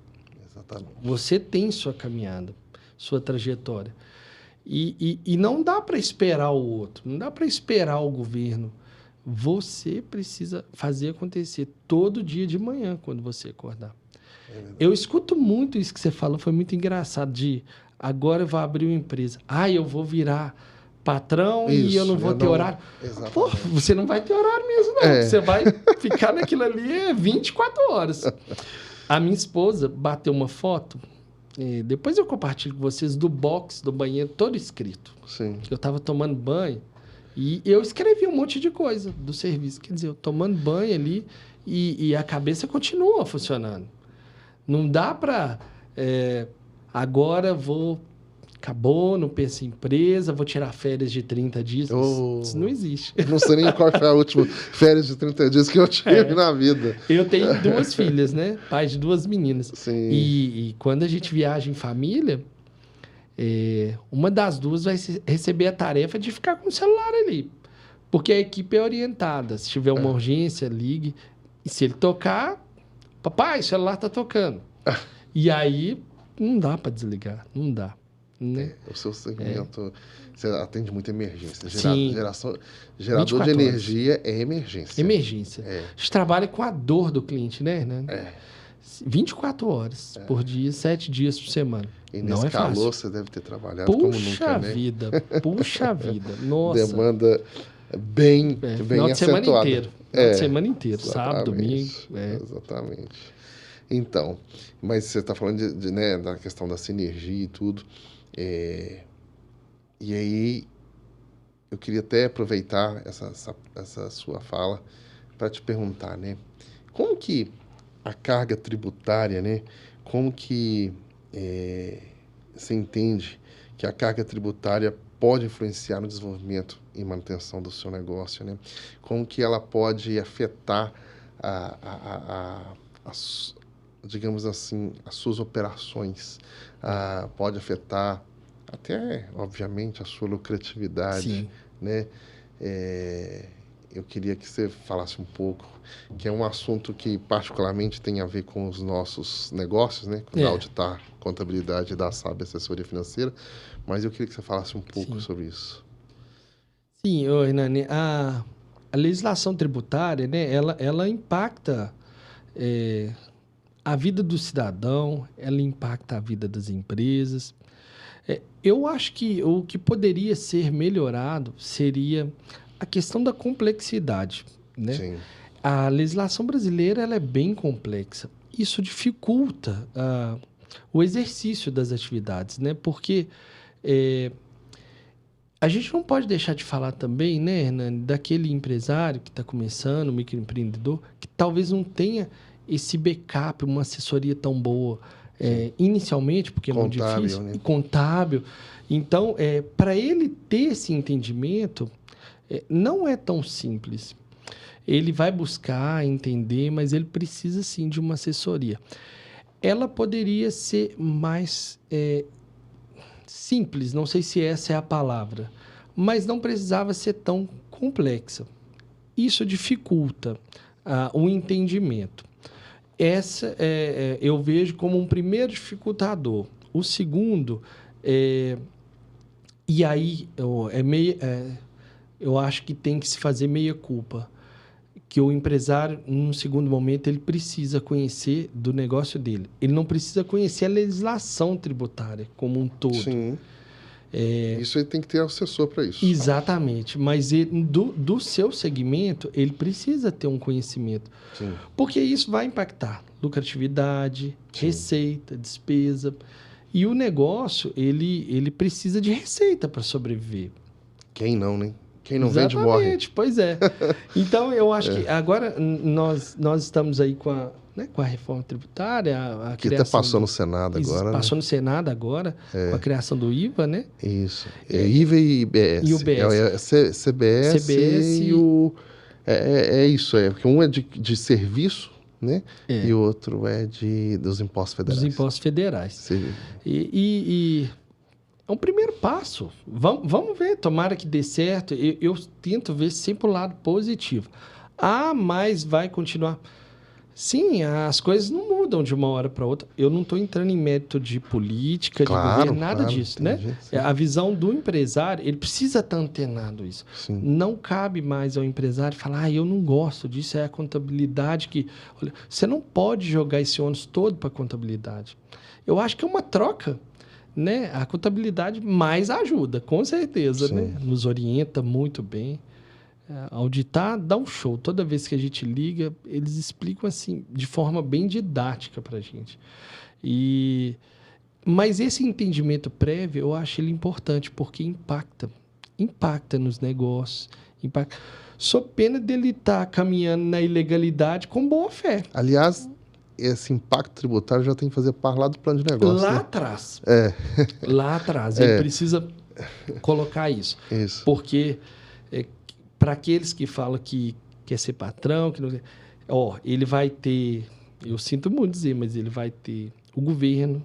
Exatamente. Você tem sua caminhada, sua trajetória. E não dá para esperar o outro, não dá para esperar o governo. Você precisa fazer acontecer todo dia de manhã, quando você acordar. Eu escuto muito isso que você falou, foi muito engraçado, agora eu vou abrir uma empresa. Eu vou virar patrão e eu não vou ter horário. Exatamente. Pô, você não vai ter horário mesmo, não. Você vai ficar naquilo ali 24 horas. A minha esposa bateu uma foto, depois eu compartilho com vocês, do box do banheiro todo escrito. Sim. Eu estava tomando banho e eu escrevi um monte de coisa do serviço. Quer dizer, eu tomando banho ali e a cabeça continua funcionando. Não dá para... agora vou... Acabou, não penso em empresa, vou tirar férias de 30 dias. Isso não existe. Não sei nem qual foi a última férias de 30 dias que eu tive na vida. Eu tenho 2 filhas, né? Pai de 2 meninas. Sim. E quando a gente viaja em família, uma das 2 vai receber a tarefa de ficar com o celular ali. Porque a equipe é orientada. Se tiver uma urgência, ligue. E se ele tocar, papai, o celular tá tocando. E aí, não dá para desligar. Não dá. Né? O seu segmento, você atende muita emergência. Sim. Gerador de energia é emergência. Emergência. A gente trabalha com a dor do cliente, né, Hernani? 24 horas por dia, 7 dias por semana. E não nesse é fácil. calor você deve ter trabalhado como nunca, né? Puxa vida. Nossa. Demanda bem final de acentuada. Semana inteiro. Final de semana inteiro. Sábado, domingo. Exatamente. Então, mas você está falando né, da questão da sinergia e tudo. E aí, eu queria até aproveitar essa sua fala para te perguntar, né? Como que a carga tributária, né? Como que você entende que a carga tributária pode influenciar no desenvolvimento e manutenção do seu negócio, né? Como que ela pode afetar digamos assim, as suas operações, pode afetar até, obviamente, a sua lucratividade. Sim. Né? Eu queria que você falasse um pouco, que é um assunto que particularmente tem a ver com os nossos negócios, né? Com a Auditar Contabilidade da SAB Assessoria Financeira, mas eu queria que você falasse um pouco sobre isso. Sim, Hernani, a legislação tributária, né, ela impacta a vida do cidadão, ela impacta a vida das empresas. Eu acho que o que poderia ser melhorado seria a questão da complexidade, né? Sim. A legislação brasileira ela é bem complexa. Isso dificulta o exercício das atividades, né? Porque a gente não pode deixar de falar também, né, Hernani, daquele empresário que está começando, microempreendedor, que talvez não tenha esse backup, uma assessoria tão boa inicialmente, porque é muito difícil, né? Contábil. Então, para ele ter esse entendimento, não é tão simples. Ele vai buscar entender, mas ele precisa, sim, de uma assessoria. Ela poderia ser mais simples, não sei se essa é a palavra, mas não precisava ser tão complexa. Isso dificulta o entendimento. Essa eu vejo como um primeiro dificultador. O segundo, e aí eu acho que tem que se fazer meia-culpa, que o empresário, num segundo momento, ele precisa conhecer do negócio dele. Ele não precisa conhecer a legislação tributária como um todo. Sim. Isso ele tem que ter assessor para isso. Exatamente. Mas do seu segmento, ele precisa ter um conhecimento. Sim. Porque isso vai impactar lucratividade, sim, receita, despesa. E o negócio, ele precisa de receita para sobreviver. Quem não, né? Quem não vende, morre. Exatamente, pois é. Então, eu acho que agora nós estamos aí com a reforma tributária, a que até passou no Senado agora. Passou no Senado agora, com a criação do IVA, né? Isso. IVA e IBS. E o BS. CBS e o... isso, porque um é de serviço, né? E o outro é dos impostos federais. Dos impostos federais. Sim. E é um primeiro passo. Vamos ver, tomara que dê certo. Eu tento ver sempre o lado positivo. Mas vai continuar. Sim, as coisas não mudam de uma hora para outra. Eu não estou entrando em mérito de política, de governo, nada disso, né? A visão do empresário, ele precisa estar antenado isso. Sim. Não cabe mais ao empresário falar, eu não gosto disso, é a contabilidade que... Olha, você não pode jogar esse ônus todo para a contabilidade. Eu acho que é uma troca. né? A contabilidade mais ajuda, com certeza, Sim. né? Nos orienta muito bem. Auditar dá um show. Toda vez que a gente liga, eles explicam assim, de forma bem didática para a gente. Mas esse entendimento prévio, eu acho ele importante, porque impacta nos negócios, impacta. Sou pena dele estar caminhando na ilegalidade com boa fé. Aliás, esse impacto tributário já tem que fazer parte lá do plano de negócio, Lá né? atrás. É. Lá atrás. Ele precisa colocar isso. Isso. Porque para aqueles que falam que quer ser patrão, que não, ele vai ter, eu sinto muito dizer, mas ele vai ter o governo,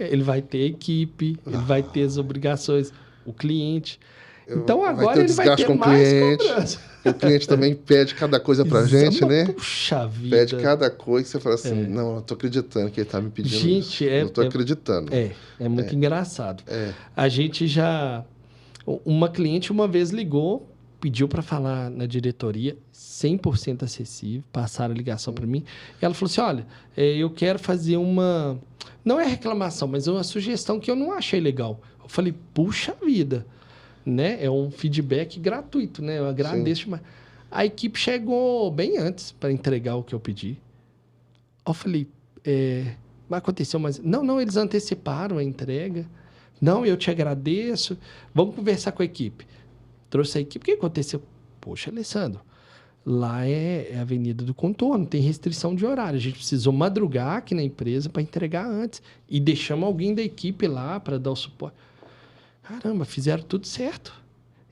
ele vai ter a equipe, ele vai ter as obrigações, o cliente. Então agora ele vai ter mais cobrança. O cliente também pede cada coisa pra gente, né? Puxa vida. Pede cada coisa que você fala assim, não, eu tô acreditando que ele tá me pedindo gente, isso. Eu tô acreditando. É muito engraçado. A gente já... Uma cliente uma vez ligou, pediu para falar na diretoria, 100% acessível, passaram a ligação para mim. E ela falou assim, olha, eu quero fazer uma... Não é reclamação, mas é uma sugestão que eu não achei legal. Eu falei, puxa vida, né? É um feedback gratuito, né? Eu agradeço demais. A equipe chegou bem antes para entregar o que eu pedi. Eu falei, mas aconteceu, mas... Não, eles anteciparam a entrega. Não, eu te agradeço. Vamos conversar com a equipe. Trouxe a equipe. O que aconteceu? Poxa, Alessandro, lá é a Avenida do Contorno, tem restrição de horário. A gente precisou madrugar aqui na empresa para entregar antes. E deixamos alguém da equipe lá para dar o suporte. Caramba, fizeram tudo certo.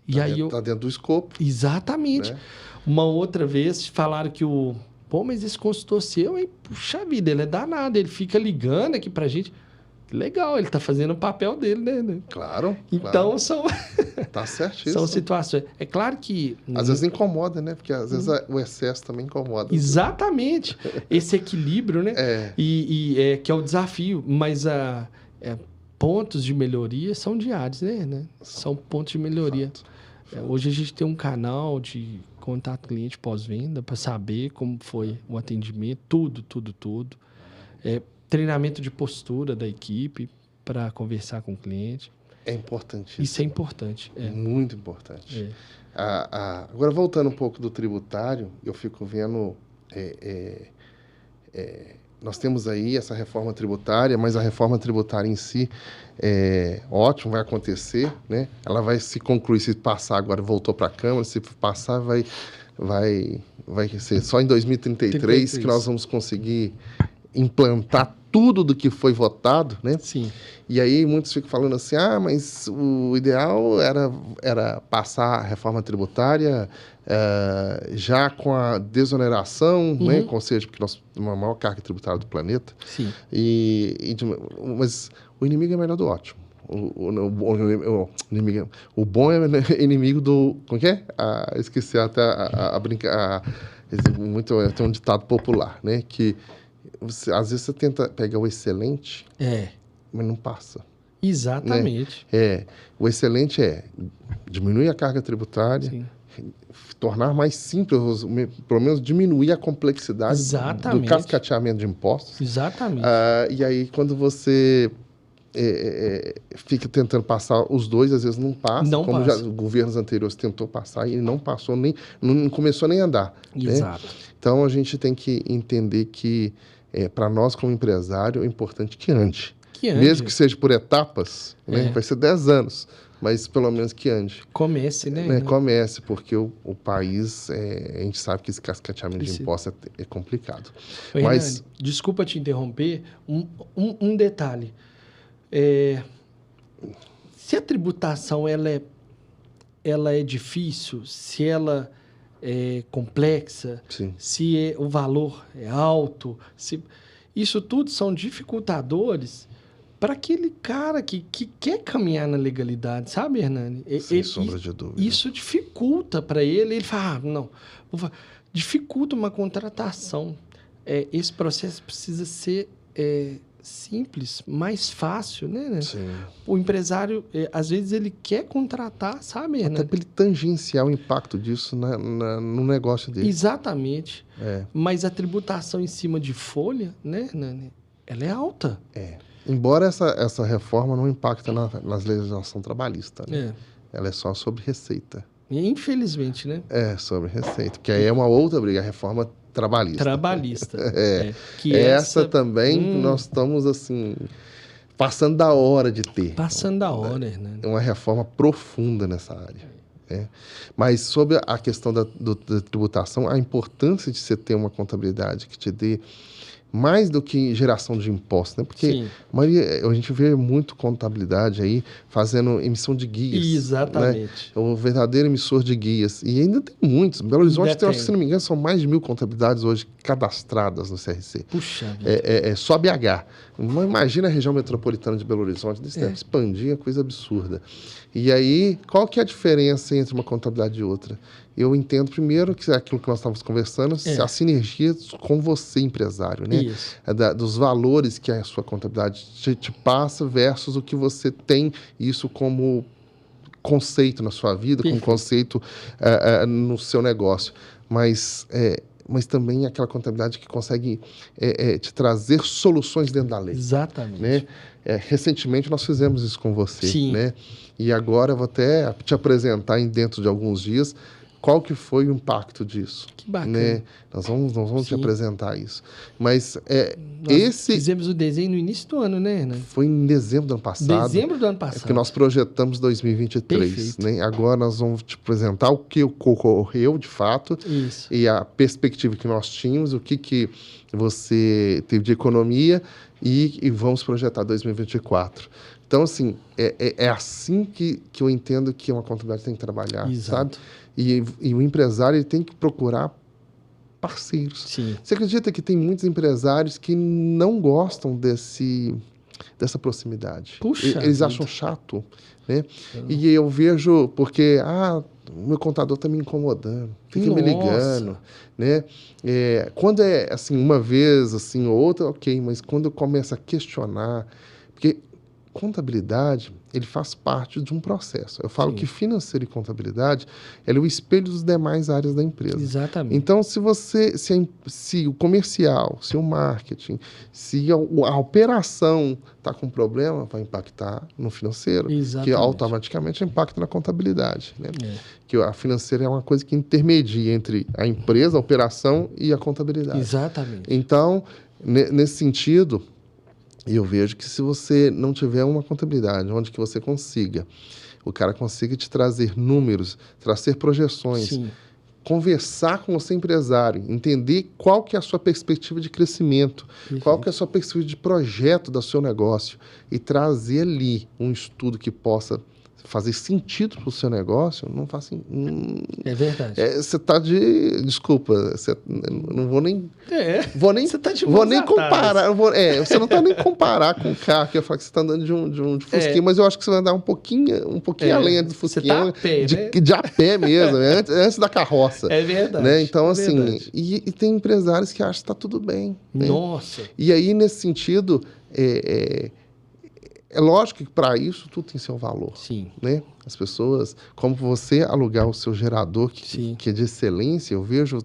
E aí Tá dentro do escopo. Exatamente. Né? Uma outra vez falaram que mas esse consultor seu, hein? Puxa vida, ele é danado. Ele fica ligando aqui pra gente. Legal, ele tá fazendo o papel dele, né? Claro. Então, tá certíssimo. São situações. É claro que... Às vezes incomoda, né? Porque às vezes o excesso também incomoda. Exatamente. Esse equilíbrio, né? Que é o desafio. Mas pontos de melhoria são diários, né? São pontos de melhoria. Hoje a gente tem um canal de contato cliente pós-venda para saber como foi o atendimento, tudo. Treinamento de postura da equipe para conversar com o cliente. É importantíssimo. Isso é importante. Muito importante. Agora, voltando um pouco do tributário, eu fico vendo... nós temos aí essa reforma tributária, mas a reforma tributária em si ótimo, vai acontecer, né? Ela vai se concluir, se passar agora, voltou para a Câmara, se passar, vai ser só em 2033 que nós vamos conseguir implantar tudo do que foi votado, né? Sim. E aí muitos ficam falando assim, mas o ideal era passar a reforma tributária já com a desoneração, né? Ou seja, porque nós temos a maior carga tributária do planeta. Sim. Mas o inimigo é melhor do ótimo. O bom é inimigo do... Como que é? Esqueci até a brincar. Tem um ditado popular, né? Que às vezes você tenta pegar o excelente, mas não passa. Exatamente. Né? O excelente diminuir a carga tributária, sim, tornar mais simples, pelo menos diminuir a complexidade do cascateamento de impostos. Exatamente. E aí, quando você fica tentando passar os dois, às vezes não passa, como já governos anteriores tentou passar e não passou, não começou nem a andar. Exato. Né? Então, a gente tem que entender que para nós, como empresário, é importante que ande. Mesmo que seja por etapas, né? Vai ser 10 anos, mas pelo menos que ande. Comece, né? Comece, porque o país, a gente sabe que esse cascateamento de impostos é complicado. Mas, Hernani, desculpa te interromper, um detalhe. Se a tributação ela é difícil, se ela é complexa, sim, se o valor é alto, isso tudo são dificultadores para aquele cara que quer caminhar na legalidade, sabe, Hernani? Sem sombra de dúvida. Isso dificulta para ele fala, não, dificulta uma contratação. Esse processo precisa ser simples, mais fácil, né? Sim. O empresário, às vezes, ele quer contratar, sabe, Hernani? Até para ele tangenciar o impacto disso no negócio dele. Exatamente. Mas a tributação em cima de folha, né, Hernani? Ela é alta. Embora essa reforma não impacte nas legislação trabalhista, né? Ela é só sobre receita. Infelizmente, né? É, sobre receita, que aí é uma outra briga, a reforma trabalhista. Trabalhista. Que essa também nós estamos, assim, passando da hora de ter. Passando da hora, né? Uma reforma profunda nessa área. Né? Mas sobre a questão da tributação, a importância de você ter uma contabilidade que te dê mais do que geração de impostos, né? Porque a gente vê muito contabilidade aí fazendo emissão de guias. Exatamente. Né? O verdadeiro emissor de guias. E ainda tem muitos. Belo Horizonte tem, se não me engano, são mais de 1.000 contabilidades hoje cadastradas no CRC. Puxa vida. É só BH. Imagina a região metropolitana de Belo Horizonte, desse tempo expandir, é coisa absurda. E aí, qual que é a diferença entre uma contabilidade e outra? Eu entendo, primeiro, que é aquilo que nós estávamos conversando, a sinergia com você, empresário, né? Isso. Dos valores que a sua contabilidade te passa versus o que você tem isso como conceito na sua vida, como conceito no seu negócio. Mas também aquela contabilidade que consegue te trazer soluções dentro da lei. Exatamente. Né? Recentemente nós fizemos isso com você. Sim. Né? E agora eu vou até te apresentar dentro de alguns dias qual que foi o impacto disso. Que bacana. Né? Nós vamos te apresentar isso. Mas fizemos o desenho no início do ano, né, Hernani? Foi em dezembro do ano passado. Dezembro do ano passado. Que nós projetamos 2023. Né? Agora nós vamos te apresentar o que ocorreu de fato. Isso. E a perspectiva que nós tínhamos, o que você teve de economia e vamos projetar 2024. Então, assim, é assim que eu entendo que uma contabilidade tem que trabalhar, Exato. sabe? E o empresário ele tem que procurar parceiros. Sim. Você acredita que tem muitos empresários que não gostam dessa proximidade? Puxa, eles acham chato, né? E eu vejo, porque, o meu contador está me incomodando, fica me ligando, né? Quando é, assim, uma vez, assim, ou outra, ok, mas quando eu começo a questionar, porque contabilidade, ele faz parte de um processo. Eu falo que financeiro e contabilidade, ele é o espelho das demais áreas da empresa. Exatamente. Então, se o comercial, se o marketing, se a operação está com problema, vai impactar no financeiro, que automaticamente impacta na contabilidade. Né? Que a financeira é uma coisa que intermedia entre a empresa, a operação e a contabilidade. Exatamente. Então, nesse sentido, eu vejo que se você não tiver uma contabilidade onde que você o cara consiga te trazer números, trazer projeções, conversar com você empresário, entender qual que é a sua perspectiva de crescimento, qual que é a sua perspectiva de projeto do seu negócio e trazer ali um estudo que possa fazer sentido para o seu negócio, não faz assim. É verdade. Você está desculpa, não vou nem. Você está de vou nem comparar. Você não está nem comparar com o carro que eu falo que você está andando de um Fusquinha, mas eu acho que você vai andar um pouquinho além do Fusquinha. Você tá a pé, de a pé mesmo, antes da carroça. É verdade. Né? Então, assim, e tem empresários que acham que está tudo bem. Né? Nossa. E aí, nesse sentido, é lógico que para isso tudo tem seu valor. Sim. Né? As pessoas, como você alugar o seu gerador, que é de excelência, eu vejo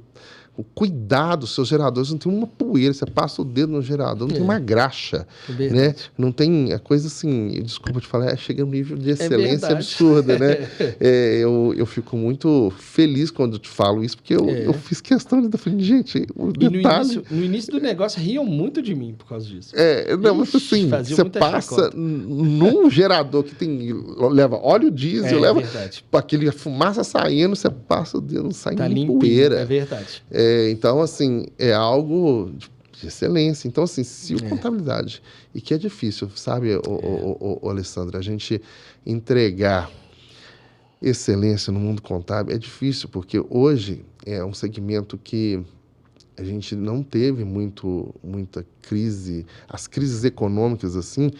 o cuidado, os seus geradores não tem uma poeira, você passa o dedo no gerador, não tem uma graxa. Né? Não tem coisa assim, desculpa te falar, chega a um nível de excelência absurda. Né? Eu fico muito feliz quando eu te falo isso, porque eu fiz questão de falar, gente, o detalhe... No início do negócio, riam muito de mim por causa disso. Mas assim, você passa num gerador que leva óleo diesel, leva aquele fumaça saindo, você passa o dedo, não sai nem poeira. É verdade. Então, assim, é algo de excelência. Então, assim, se a contabilidade, e que é difícil, sabe, o Alessandro, a gente entregar excelência no mundo contábil é difícil, porque hoje é um segmento que a gente não teve muita crise, as crises econômicas, assim,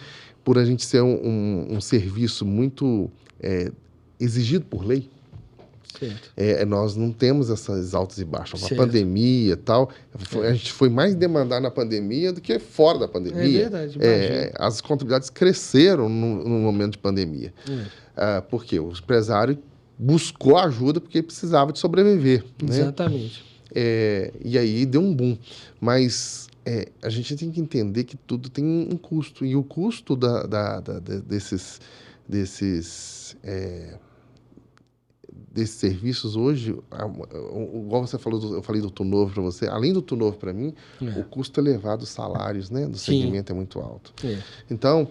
por a gente ser um serviço muito exigido por lei. Nós não temos essas altas e baixas. A pandemia e tal, a gente foi mais demandado na pandemia do que fora da pandemia. É verdade. As contabilidades cresceram no momento de pandemia. Porque o empresário buscou ajuda porque precisava de sobreviver. Exatamente. Né? E aí deu um boom. Mas a gente tem que entender que tudo tem um custo. E o custo desses serviços hoje, igual você falou, eu falei do turnover para você, além do turnover para mim, o custo elevado dos salários, né, do segmento é muito alto. Então,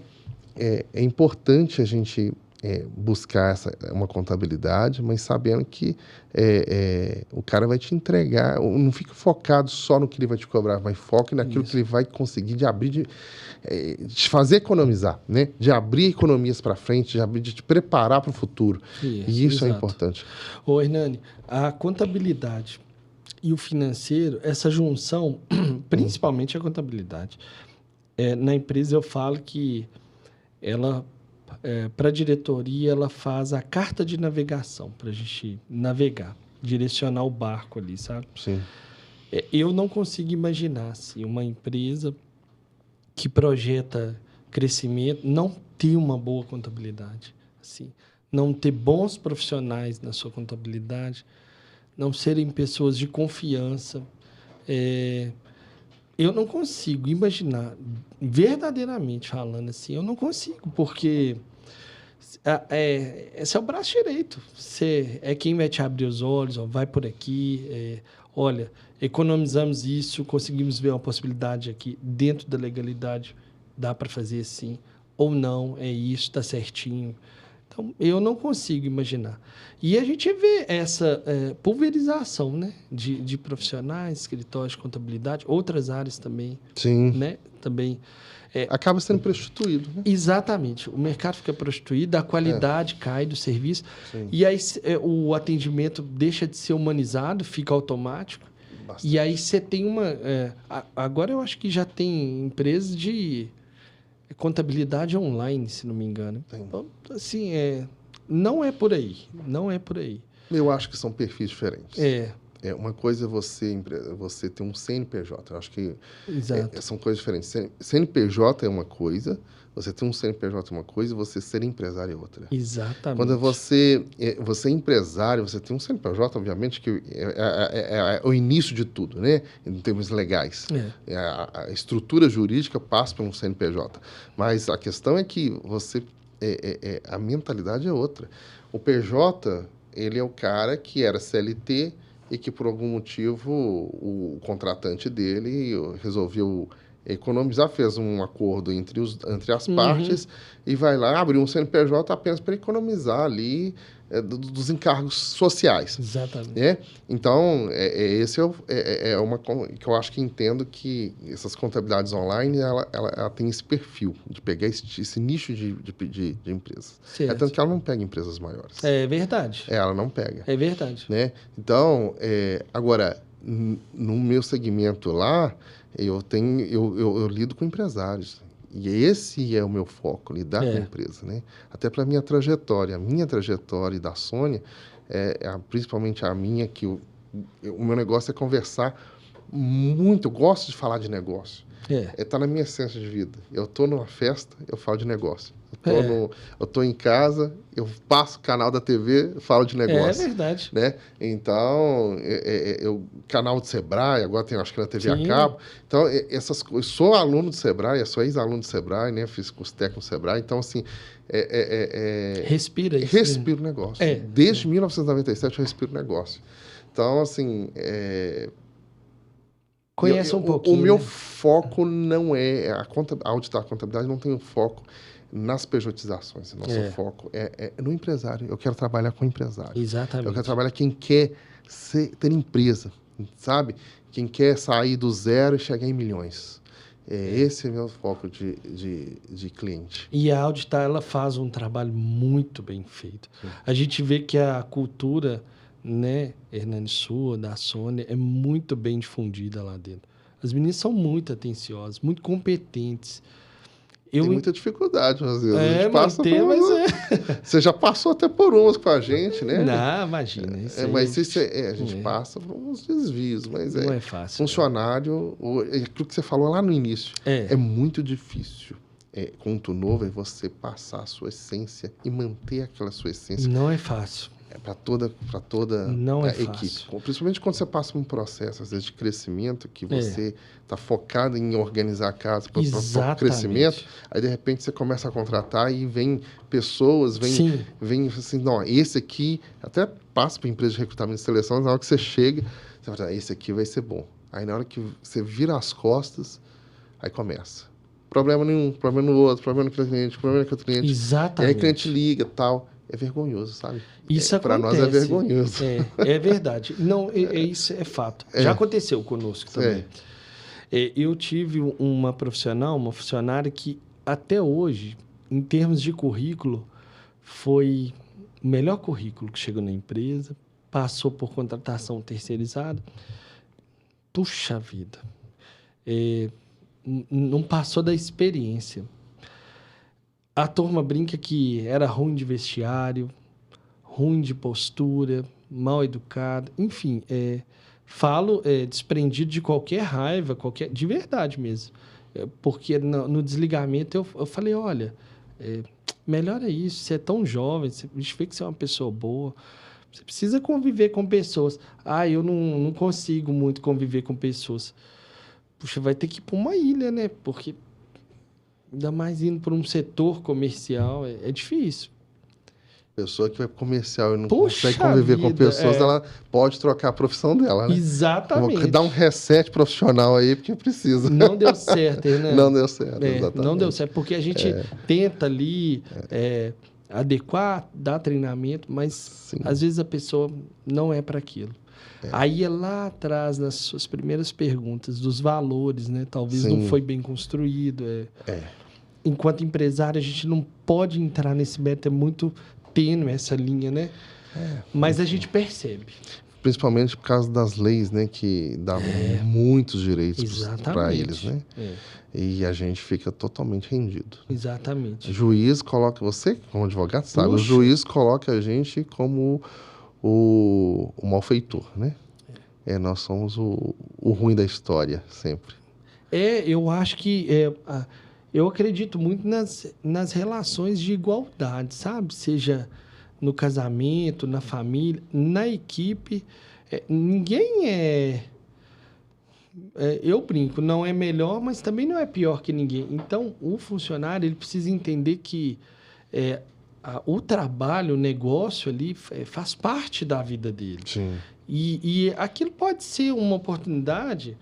é importante a gente buscar uma contabilidade, mas sabendo que o cara vai te entregar, não fica focado só no que ele vai te cobrar, mas foque naquilo que ele vai conseguir de abrir, de fazer economizar, né? De abrir economias para frente, de te preparar para o futuro. E isso é importante. Ô, Hernani, a contabilidade e o financeiro, essa junção, principalmente a contabilidade, na empresa eu falo que ela... para a diretoria, ela faz a carta de navegação para a gente navegar, direcionar o barco ali, sabe? Sim. Eu não consigo imaginar assim, uma empresa que projeta crescimento não ter uma boa contabilidade, assim, não ter bons profissionais na sua contabilidade, não serem pessoas de confiança. Eu não consigo imaginar, verdadeiramente falando assim, eu não consigo, porque esse é o braço direito. Você é quem vai te abrir os olhos, ó, vai por aqui, olha, economizamos isso, conseguimos ver uma possibilidade aqui dentro da legalidade, dá para fazer assim, ou não, é isso, está certinho. Então, eu não consigo imaginar. E a gente vê essa pulverização, né, de profissionais, escritórios de contabilidade, outras áreas também. Sim. Né, também. Acaba sendo prostituído. Né? Exatamente. O mercado fica prostituído, a qualidade cai do serviço. Sim. E aí o atendimento deixa de ser humanizado, fica automático. Bastante. E aí você tem uma... agora eu acho que já tem empresas de contabilidade online, se não me engano. Então, assim, não é por aí. Não é por aí. Eu acho que são perfis diferentes. Uma coisa é você ter um CNPJ. Eu acho que são coisas diferentes. CNPJ é uma coisa, você ter um CNPJ é uma coisa e você ser empresário é outra. Exatamente. Quando você é empresário, você tem um CNPJ, obviamente, que é o início de tudo, né? Em termos legais. A estrutura jurídica passa por um CNPJ. Mas a questão é que a mentalidade é outra. O PJ, ele é o cara que era CLT e que, por algum motivo, o contratante dele resolveu economizar, fez um acordo entre as partes e vai lá abrir um CNPJ apenas para economizar ali dos encargos sociais. Exatamente. Né? Então, esse é uma que eu acho que entendo que essas contabilidades online, ela tem esse perfil de pegar esse nicho de empresas. Certo. Tanto que ela não pega empresas maiores. É verdade. Ela não pega. É verdade. Né? Então, agora, no meu segmento lá, eu lido com empresários. E esse é o meu foco, lidar com a empresa, né? Até para a minha trajetória e da Sônia, principalmente a minha, que o meu negócio é conversar muito, eu gosto de falar de negócio. Tá na minha essência de vida. Eu estou numa festa, eu falo de negócio. Eu estou em casa, eu passo o canal da TV, eu falo de negócio. É verdade. Né? Então, canal do Sebrae, agora tem, acho que na TV a cabo. Então, essas coisas. Eu sou aluno do Sebrae, sou ex-aluno do Sebrae, né? Fiz curso técnico no Sebrae. Então, assim... Respira isso. Respiro negócio. Desde 1997 eu respiro negócio. Então, assim... Conhece um pouquinho. O meu foco não auditar a contabilidade não tem um foco nas pejotizações. Nosso foco é no empresário. Eu quero trabalhar com empresário. Exatamente. Eu quero trabalhar quem quer ter empresa, sabe? Quem quer sair do zero e chegar em milhões. Esse é o meu foco de cliente. E a Auditar, ela faz um trabalho muito bem feito. Sim. A gente vê que a cultura, né, Hernani, sua, da Sônia, é muito bem difundida lá dentro. As meninas são muito atenciosas, muito competentes. Tem muita dificuldade, às vezes. A gente passa Você já passou até por umas com a gente, né? Não, imagina. Mas a gente passa por uns desvios, mas não é fácil. Funcionário, aquilo que você falou lá no início, é muito difícil. Com o turnover, você passar a sua essência e manter aquela sua essência. Não é fácil. para toda Não a é equipe. fácil. Principalmente quando você passa por um processo, às vezes, de crescimento, que você está focado em organizar a casa para o crescimento, aí, de repente, você começa a contratar e vem pessoas, vem assim, não, esse aqui, até passa para a empresa de recrutamento e seleção, na hora que você chega, você fala, esse aqui vai ser bom. Aí, na hora que você vira as costas, aí começa. Problema nenhum, problema no outro, problema no cliente, problema com o cliente. Exatamente. E aí o cliente liga e tal. É vergonhoso, sabe? Isso para nós é vergonhoso. É verdade. Não, isso é fato. Já aconteceu conosco também. Eu tive uma funcionária que até hoje, em termos de currículo, foi o melhor currículo que chegou na empresa, passou por contratação terceirizada. Puxa vida. Não passou da experiência. A turma brinca que era ruim de vestiário, ruim de postura, mal educado, enfim, falo desprendido de qualquer raiva, de verdade mesmo. Porque no desligamento eu falei, olha, melhora isso, você é tão jovem, a gente vê que você é uma pessoa boa, você precisa conviver com pessoas. Eu não consigo muito conviver com pessoas. Puxa, vai ter que ir para uma ilha, né? Porque ainda mais indo para um setor comercial, é difícil. Pessoa que vai comercial e não consegue conviver com pessoas, ela pode trocar a profissão dela, né? Exatamente. Dá um reset profissional aí, porque precisa. Não deu certo, né? Não deu certo, exatamente. Não deu certo, porque a gente tenta ali adequar, dar treinamento, mas às vezes a pessoa não é para aquilo. Aí é lá atrás, nas suas primeiras perguntas, dos valores, né? Talvez não foi bem construído. Enquanto empresário, a gente não pode entrar nesse mérito, é muito tênue essa linha, né? Mas a gente percebe. Principalmente por causa das leis, né? Que davam muitos direitos para eles, né? E a gente fica totalmente rendido. Exatamente. O juiz coloca... Você, como advogado, sabe? O juiz coloca a gente como o malfeitor, né? Nós somos o ruim da história, sempre. Eu acho que... eu acredito muito nas relações de igualdade, sabe? Seja no casamento, na família, na equipe. Ninguém eu brinco, não é melhor, mas também não é pior que ninguém. Então, o funcionário ele precisa entender que o trabalho, o negócio ali faz parte da vida dele. Sim. E aquilo pode ser uma oportunidade...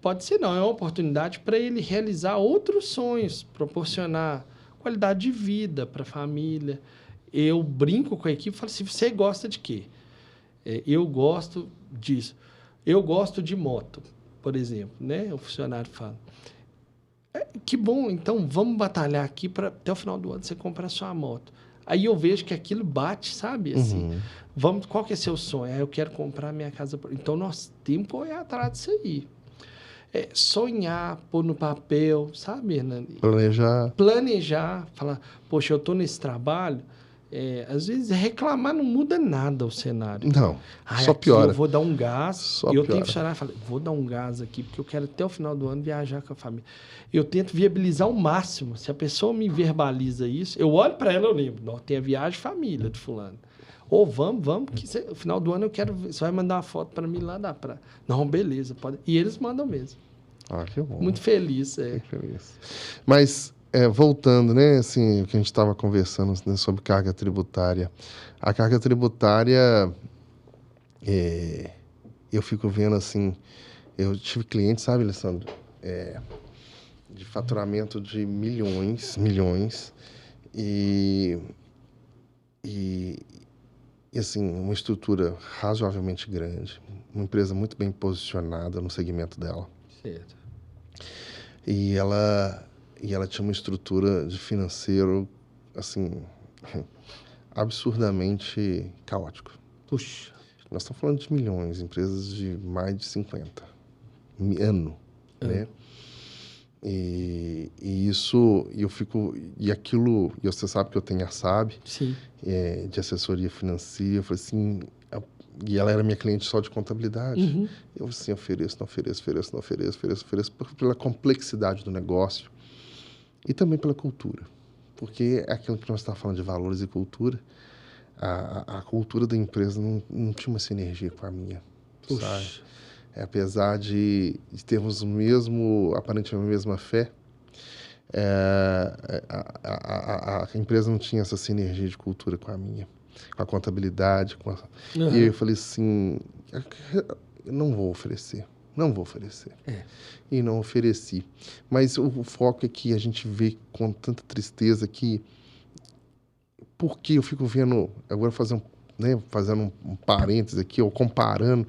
Pode ser não, é uma oportunidade para ele realizar outros sonhos, proporcionar qualidade de vida para a família. Eu brinco com a equipe e falo assim, você gosta de quê? Eu gosto disso. Eu gosto de moto, por exemplo, né? O funcionário fala. Que bom, então vamos batalhar aqui para até o final do ano você comprar sua moto. Aí eu vejo que aquilo bate, sabe? Assim, qual que é seu sonho? Eu quero comprar minha casa. Então nós temos que correr atrás disso aí. Sonhar, pôr no papel, sabe, Hernani? Planejar, falar, poxa, eu estou nesse trabalho, às vezes reclamar não muda nada o cenário. Não, só piora. Eu vou dar um gás, só eu piora. tenho que funcionar, vou dar um gás aqui, porque eu quero até o final do ano viajar com a família. Eu tento viabilizar ao máximo. Se a pessoa me verbaliza isso, eu olho para ela e eu lembro, não, tem a viagem família de fulano. Ou vamos, que no final do ano eu quero... Você vai mandar uma foto para mim lá da praia. Não, beleza, pode. E eles mandam mesmo. Que bom. Muito feliz, Muito feliz. Mas, voltando, né, assim, o que a gente estava conversando, né, sobre carga tributária. A carga tributária, eu fico vendo, assim, eu tive clientes, sabe, Alessandro, de faturamento de milhões, e assim, uma estrutura razoavelmente grande, uma empresa muito bem posicionada no segmento dela. Certo. E ela tinha uma estrutura de financeiro, assim, absurdamente caótico. Puxa. Nós estamos falando de milhões, empresas de mais de 50 ano, né? E isso, eu fico... E aquilo, e você sabe que eu tenho a SAB, sim, de assessoria financeira, eu falei assim... E ela era minha cliente só de contabilidade. Eu assim, ofereço pela complexidade do negócio e também pela cultura. Porque é aquilo que nós estamos falando de valores e cultura. a cultura da empresa não tinha uma sinergia com a minha, Puxa. sabe? Apesar de termos aparentemente a mesma fé, a empresa não tinha essa sinergia de cultura com a minha, com a contabilidade. E eu falei assim, eu não vou oferecer. E não ofereci. Mas o foco é que a gente vê com tanta tristeza que... Porque eu fico vendo... Agora fazendo um parênteses aqui, ou comparando,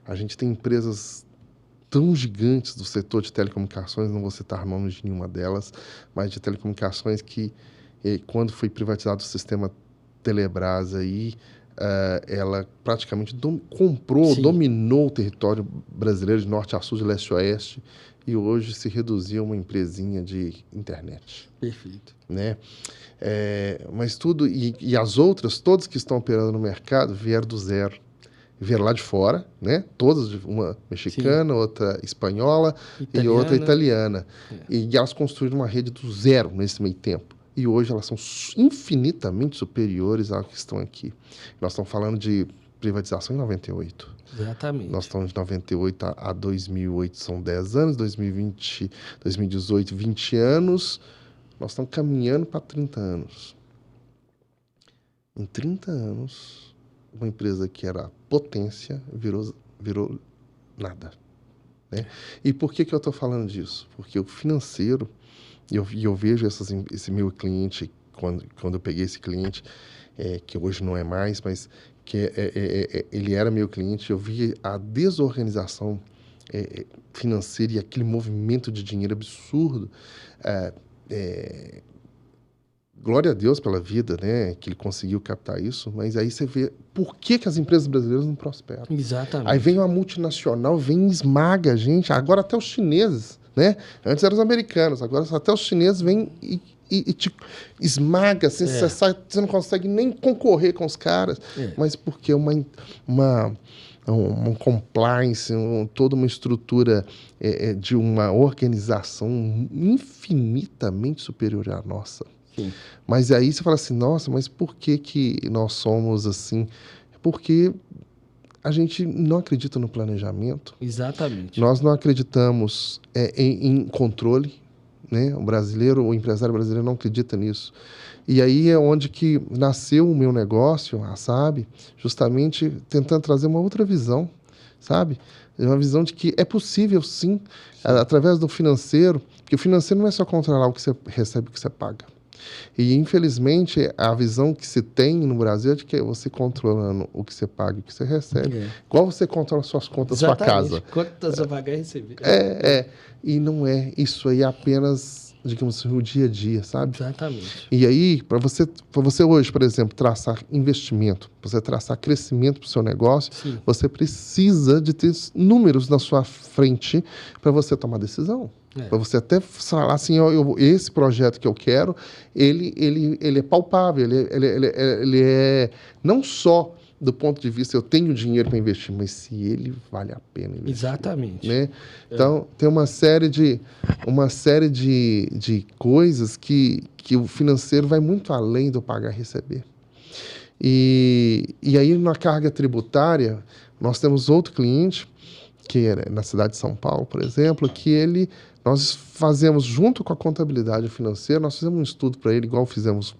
a gente tem empresas tão gigantes do setor de telecomunicações, não vou citar nomes de nenhuma delas, mas de telecomunicações que, quando foi privatizado o sistema Telebrás aí, ela praticamente comprou, Sim. dominou o território brasileiro de norte a sul, de leste a oeste, e hoje se reduziu a uma empresinha de internet. Perfeito. Né? Mas tudo, e as outras, todas que estão operando no mercado, vieram do zero. Vieram lá de fora, né? Todas, uma mexicana, outra espanhola e outra italiana. E elas construíram uma rede do zero nesse meio tempo. E hoje elas são infinitamente superiores ao que estão aqui. Nós estamos falando de privatização em 98. Exatamente. Nós estamos de 98 a 2008, são 10 anos, 2020, 2018, 20 anos. Nós estamos caminhando para 30 anos. Em 30 anos, uma empresa que era potência virou nada. Né? E por que eu estou falando disso? Porque o financeiro, e eu vejo esse meu cliente, quando eu peguei esse cliente, que hoje não é mais, mas que ele era meu cliente, eu vi a desorganização financeira e aquele movimento de dinheiro absurdo. Glória a Deus pela vida, né, que ele conseguiu captar isso, mas aí você vê por que as empresas brasileiras não prosperam. Exatamente. Aí vem uma multinacional, vem e esmaga a gente, agora até os chineses, né? Antes eram os americanos, agora até os chineses vêm e te esmaga, assim, você não consegue nem concorrer com os caras, mas porque um compliance, toda uma estrutura de uma organização infinitamente superior à nossa. Sim. Mas aí você fala assim, nossa, mas por que nós somos assim? Porque a gente não acredita no planejamento. Exatamente. Nós não acreditamos em controle, né? O empresário brasileiro não acredita nisso. E aí é onde que nasceu o meu negócio, a SAB, justamente tentando trazer uma outra visão, sabe? Uma visão de que é possível, sim, através do financeiro, porque o financeiro não é só controlar o que você recebe e o que você paga. E, infelizmente, a visão que se tem no Brasil é de que você controlando o que você paga e o que você recebe, igual você controla suas contas da sua casa. Quantas você pagar e receber. E não é. Isso aí é apenas, digamos assim, o dia a dia, sabe? Exatamente. E aí, para você hoje, por exemplo, traçar investimento, você traçar crescimento para o seu negócio, você precisa de ter números na sua frente para você tomar decisão. Para você até falar assim, esse projeto que eu quero, ele é palpável, ele é não só do ponto de vista eu tenho dinheiro para investir, mas se ele vale a pena investir. Exatamente. Né? Então, tem uma série de coisas que o financeiro vai muito além do pagar e receber. E aí, na carga tributária, nós temos outro cliente, que é na cidade de São Paulo, por exemplo, que nós fazemos, junto com a contabilidade financeira, nós fizemos um estudo para ele, igual fizemos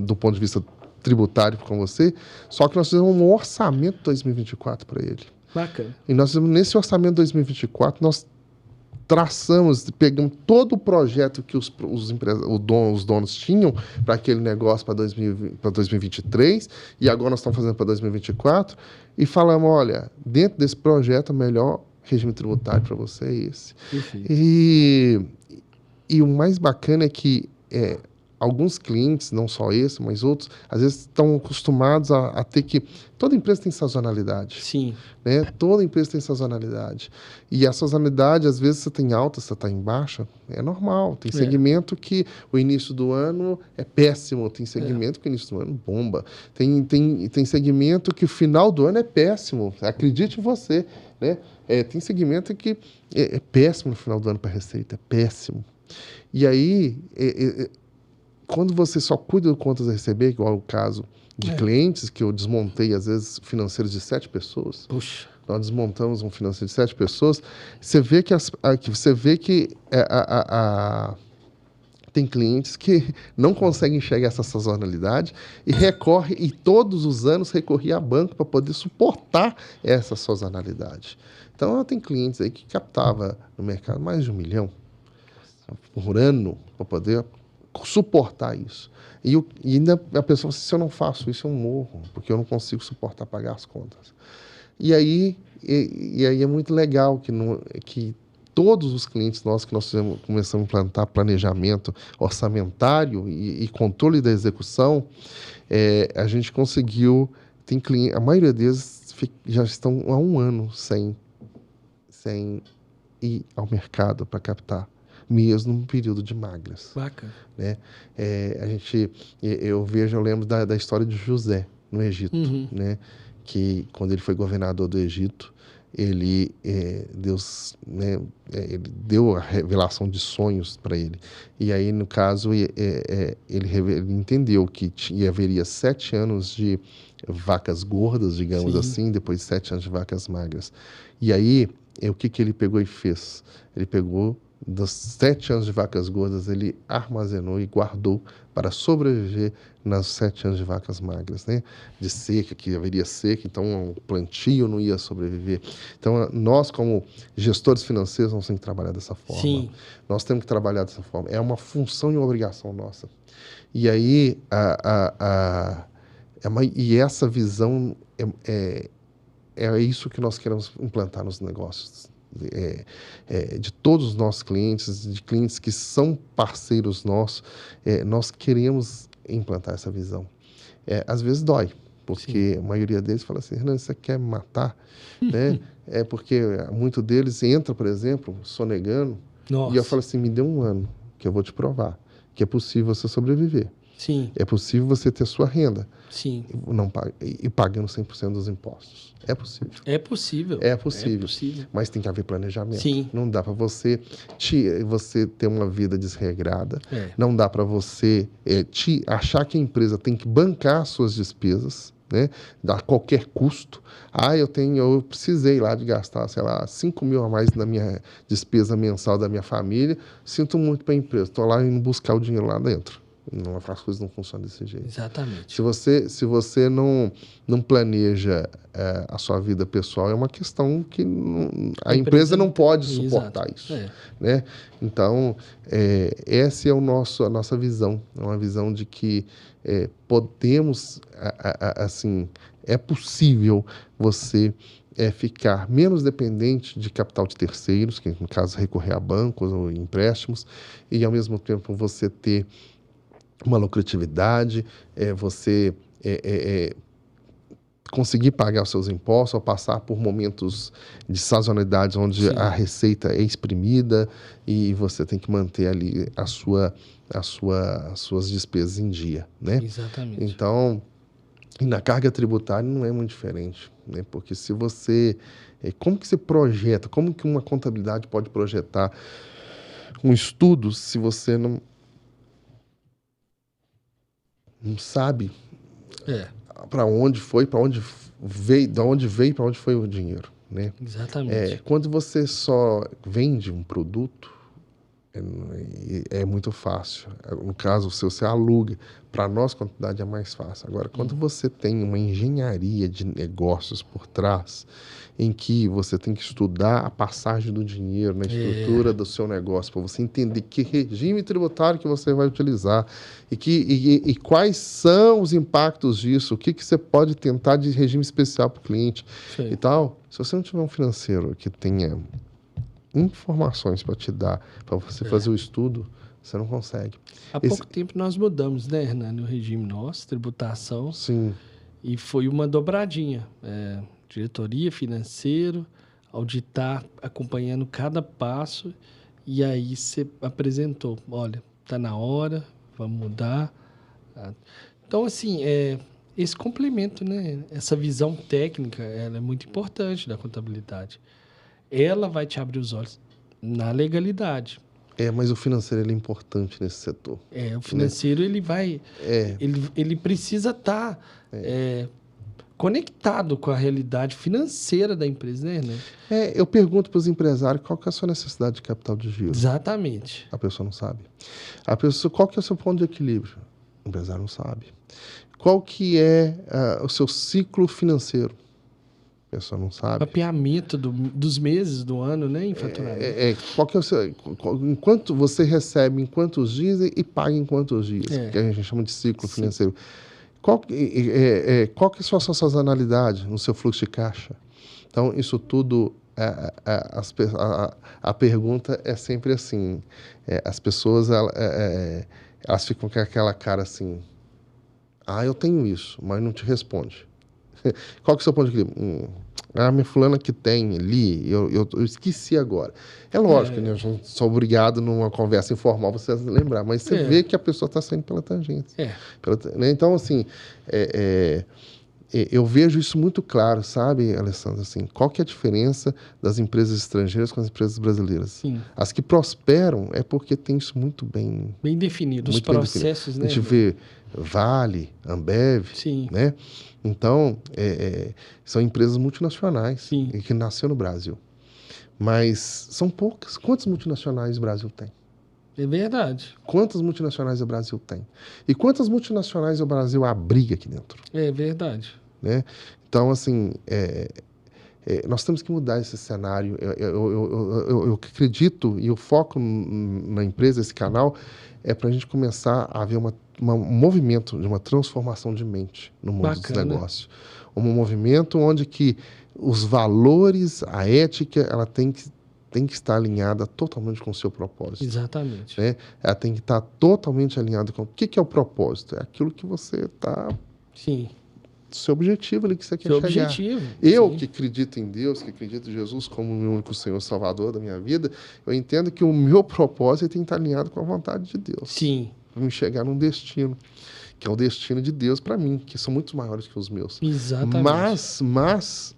do ponto de vista tributário com você, só que nós fizemos um orçamento 2024 para ele. Bacana. E nesse orçamento 2024, nós traçamos, pegamos todo o projeto que os donos tinham para aquele negócio para 2023, e agora nós estamos fazendo para 2024, e falamos, olha, dentro desse projeto, o melhor regime tributário para você é esse. E o mais bacana é que alguns clientes, não só esse, mas outros, às vezes estão acostumados a ter que... Toda empresa tem sazonalidade. Sim. Né? Toda empresa tem sazonalidade. E a sazonalidade, às vezes, você está em alta, você está em baixa, é normal. Tem segmento que o início do ano é péssimo, tem segmento que o início do ano bomba. Tem segmento que o final do ano é péssimo, acredite em você. Né? Tem segmento que é péssimo no final do ano para receita, é péssimo. E aí... quando você só cuida de contas a receber, igual o caso de clientes que eu desmontei, às vezes, financeiros de 7 pessoas. Puxa. Nós desmontamos um financeiro de 7 pessoas. Você vê que tem clientes que não conseguem enxergar essa sazonalidade e todos os anos recorria a banco para poder suportar essa sazonalidade. Então, tem clientes aí que captava no mercado mais de 1 milhão por ano para poder suportar isso. E ainda a pessoa, se eu não faço isso, eu morro, porque eu não consigo suportar pagar as contas. E aí é muito legal que todos os clientes nossos que nós começamos a implantar planejamento orçamentário e controle da execução, a gente conseguiu, a maioria deles já estão há 1 ano sem ir ao mercado para captar, mesmo num período de magras. Bacana. Né? Eu lembro da história de José, no Egito, né? Que quando ele foi governador do Egito, Deus, né, ele deu a revelação de sonhos para ele. E aí, no caso, ele entendeu que haveria 7 anos de vacas gordas, digamos assim, depois de 7 anos de vacas magras. E aí, o que ele pegou e fez? Ele pegou dos 7 anos de vacas gordas, ele armazenou e guardou para sobreviver nos 7 anos de vacas magras, né? De seca, que haveria seca, então o plantio não ia sobreviver. Então, nós, como gestores financeiros, nós temos que trabalhar dessa forma. Sim. Nós temos que trabalhar dessa forma. É uma função e uma obrigação nossa. E aí, e essa visão é isso que nós queremos implantar nos negócios. De todos os nossos clientes, de clientes que são parceiros nossos, nós queremos implantar essa visão. Às vezes dói, porque a maioria deles fala assim, Renan, você quer me matar? Né? Porque muitos deles entram, por exemplo, sonegando, e eu falo assim, me dê 1 ano, que eu vou te provar que é possível você sobreviver. Sim. É possível você ter sua renda. Sim. E pagando 100% dos impostos. É possível. É possível. É possível. Mas tem que haver planejamento. Sim. Não dá para você ter uma vida desregrada. Não dá para você achar que a empresa tem que bancar suas despesas, né? A qualquer custo. Eu precisei lá de gastar, sei lá, 5 mil a mais na minha despesa mensal da minha família. Sinto muito para a empresa. Estou lá indo buscar o dinheiro lá dentro. Não, as coisas não funcionam desse jeito. Exatamente. Se você não planeja a sua vida pessoal, é uma questão que a empresa não pode suportar isso. Né? Então, essa é a nossa visão. É uma visão de que podemos, assim, é possível você ficar menos dependente de capital de terceiros, que no caso recorrer a bancos ou empréstimos, e ao mesmo tempo você ter uma lucratividade, você conseguir pagar os seus impostos ou passar por momentos de sazonalidade onde a receita é exprimida e você tem que manter ali as suas despesas em dia, né? Exatamente. Então, e na carga tributária não é muito diferente, né? Porque se você... como que você projeta, como que uma contabilidade pode projetar um estudo se você não sabe para onde foi, para onde veio, de onde veio, para onde foi o dinheiro, né? Exatamente. Quando você só vende um produto, é muito fácil. No caso, se você aluga, para nós, a quantidade é mais fácil. Agora, quando você tem uma engenharia de negócios por trás, em que você tem que estudar a passagem do dinheiro na estrutura do seu negócio, para você entender que regime tributário que você vai utilizar e quais são os impactos disso, o que você pode tentar de regime especial para o cliente e tal. Se você não tiver um financeiro que tenha informações para te dar, para você fazer o estudo, você não consegue. Há pouco tempo nós mudamos, né, Renan, no regime nosso, tributação. Sim. E foi uma dobradinha. Diretoria, financeiro, auditar, acompanhando cada passo. E aí você apresentou, olha, está na hora, vamos mudar. Então, assim, esse complemento, né, essa visão técnica, ela é muito importante da contabilidade. Ela vai te abrir os olhos na legalidade. Mas o financeiro ele é importante nesse setor. O financeiro, né? ele vai... Ele precisa estar conectado com a realidade financeira da empresa, né, Hernani? Eu pergunto para os empresários qual que é a sua necessidade de capital de giro. Exatamente. A pessoa não sabe. Qual que é o seu ponto de equilíbrio? O empresário não sabe. Qual que é o seu ciclo financeiro? A pessoa não sabe. Mapeamento dos meses do ano, né, em faturamento. Qual que é o seu... Enquanto você recebe em quantos dias e paga em quantos dias? Que a gente chama de ciclo financeiro. Qual que é a sua sazonalidade no seu fluxo de caixa? Então, isso tudo... A pergunta é sempre assim. As pessoas elas ficam com aquela cara assim... eu tenho isso, mas não te responde. Qual que é o seu ponto de equilíbrio? Minha fulana que tem ali, eu esqueci agora. É lógico, né? Eu sou obrigado numa conversa informal você lembrar, mas você vê que a pessoa está saindo pela tangente. Né? Então, assim, eu vejo isso muito claro, sabe, Alessandro? Assim, qual que é a diferença das empresas estrangeiras com as empresas brasileiras? Sim. As que prosperam é porque tem isso muito bem definido, os processos, né? A gente vê Vale, Ambev, Sim. né? Então, são empresas multinacionais que nasceram no Brasil. Mas são poucas. Quantas multinacionais o Brasil tem? É verdade. Quantas multinacionais o Brasil tem? E quantas multinacionais o Brasil abriga aqui dentro? É verdade. Né? Então, assim, nós temos que mudar esse cenário. Eu acredito e o foco na empresa, esse canal, é para a gente começar a ver um movimento de uma transformação de mente no mundo dos negócios. Um movimento onde que os valores, a ética, ela tem que estar alinhada totalmente com o seu propósito. Exatamente. Né? Ela tem que estar totalmente alinhada com... O que é o propósito? É aquilo que você está... Sim. Seu objetivo ali que você quer chegar. Objetivo. Eu que acredito em Deus, que acredito em Jesus como o meu único Senhor Salvador da minha vida, eu entendo que o meu propósito tem que estar alinhado com a vontade de Deus. Sim. Para me chegar num destino, que é o destino de Deus para mim, que são muito maiores que os meus. Exatamente. Mas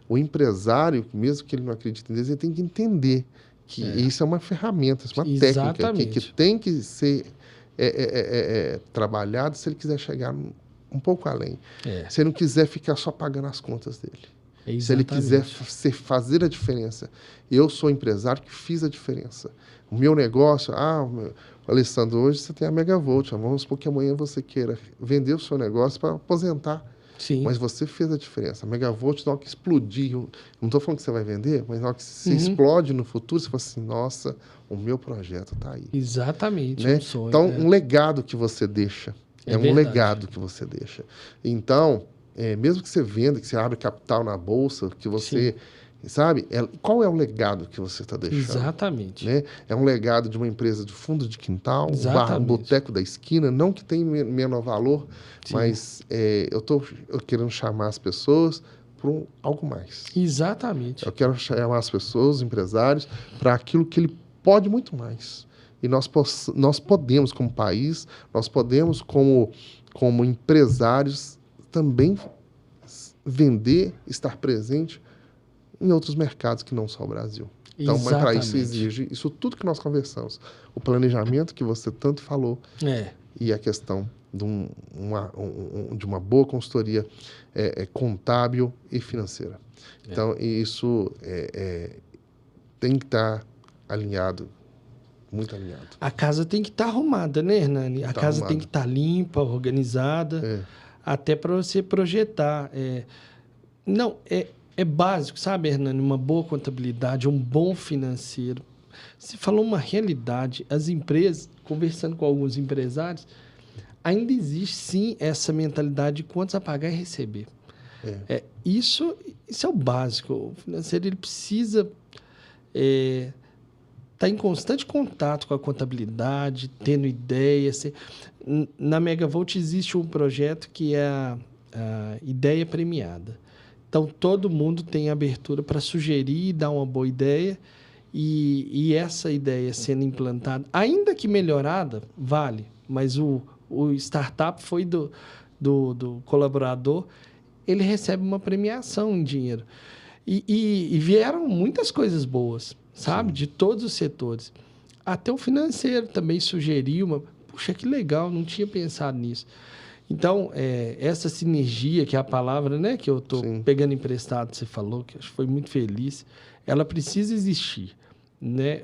o empresário, mesmo que ele não acredite em Deus, ele tem que entender que isso é uma ferramenta, isso é uma técnica que tem que ser trabalhada se ele quiser chegar um pouco além. Se ele não quiser ficar só pagando as contas dele. Se ele quiser fazer a diferença. Eu sou empresário que fiz a diferença. O meu negócio... Alessandro, hoje você tem a Megavolt. Vamos supor que amanhã você queira vender o seu negócio para aposentar. Sim. Mas você fez a diferença. A Megavolt, na hora que explodir... Não estou falando que você vai vender, mas na hora que você explode no futuro, você fala assim, nossa, o meu projeto está aí. Exatamente. Né? Um sonho, então, um legado que você deixa. Um legado que você deixa. Então, mesmo que você venda, que você abre capital na bolsa, que você... Sabe? Qual é o legado que você está deixando? Exatamente. Né? É um legado de uma empresa de fundo de quintal, um boteco da esquina, não que tenha menor valor, mas eu estou querendo chamar as pessoas para algo mais. Exatamente. Eu quero chamar as pessoas, os empresários, para aquilo que ele pode muito mais. E nós podemos, como país, nós podemos, como empresários, também vender, estar presente em outros mercados que não só o Brasil. Então, mas para isso exige isso tudo que nós conversamos. O planejamento que você tanto falou e a questão de uma boa consultoria contábil e financeira. Então, isso tem que estar alinhado, muito alinhado. A casa tem que estar arrumada, né, Hernani? A casa tem que estar limpa, organizada, até para você projetar. É básico, sabe, Hernani? Uma boa contabilidade, um bom financeiro. Você falou uma realidade. As empresas, conversando com alguns empresários, ainda existe, sim, essa mentalidade de quantos a pagar e receber. Isso é o básico. O financeiro ele precisa estar em constante contato com a contabilidade, tendo ideias. Na Megavolt existe um projeto que é a ideia premiada. Então, todo mundo tem abertura para sugerir e dar uma boa ideia. E essa ideia sendo implantada, ainda que melhorada, vale. Mas o startup foi do colaborador, ele recebe uma premiação em dinheiro. E vieram muitas coisas boas, sabe? Sim. De todos os setores. Até o financeiro também sugeriu puxa, que legal, não tinha pensado nisso. Então, essa sinergia, que é a palavra, né, que eu estou pegando emprestado, você falou, que acho que foi muito feliz, ela precisa existir, né?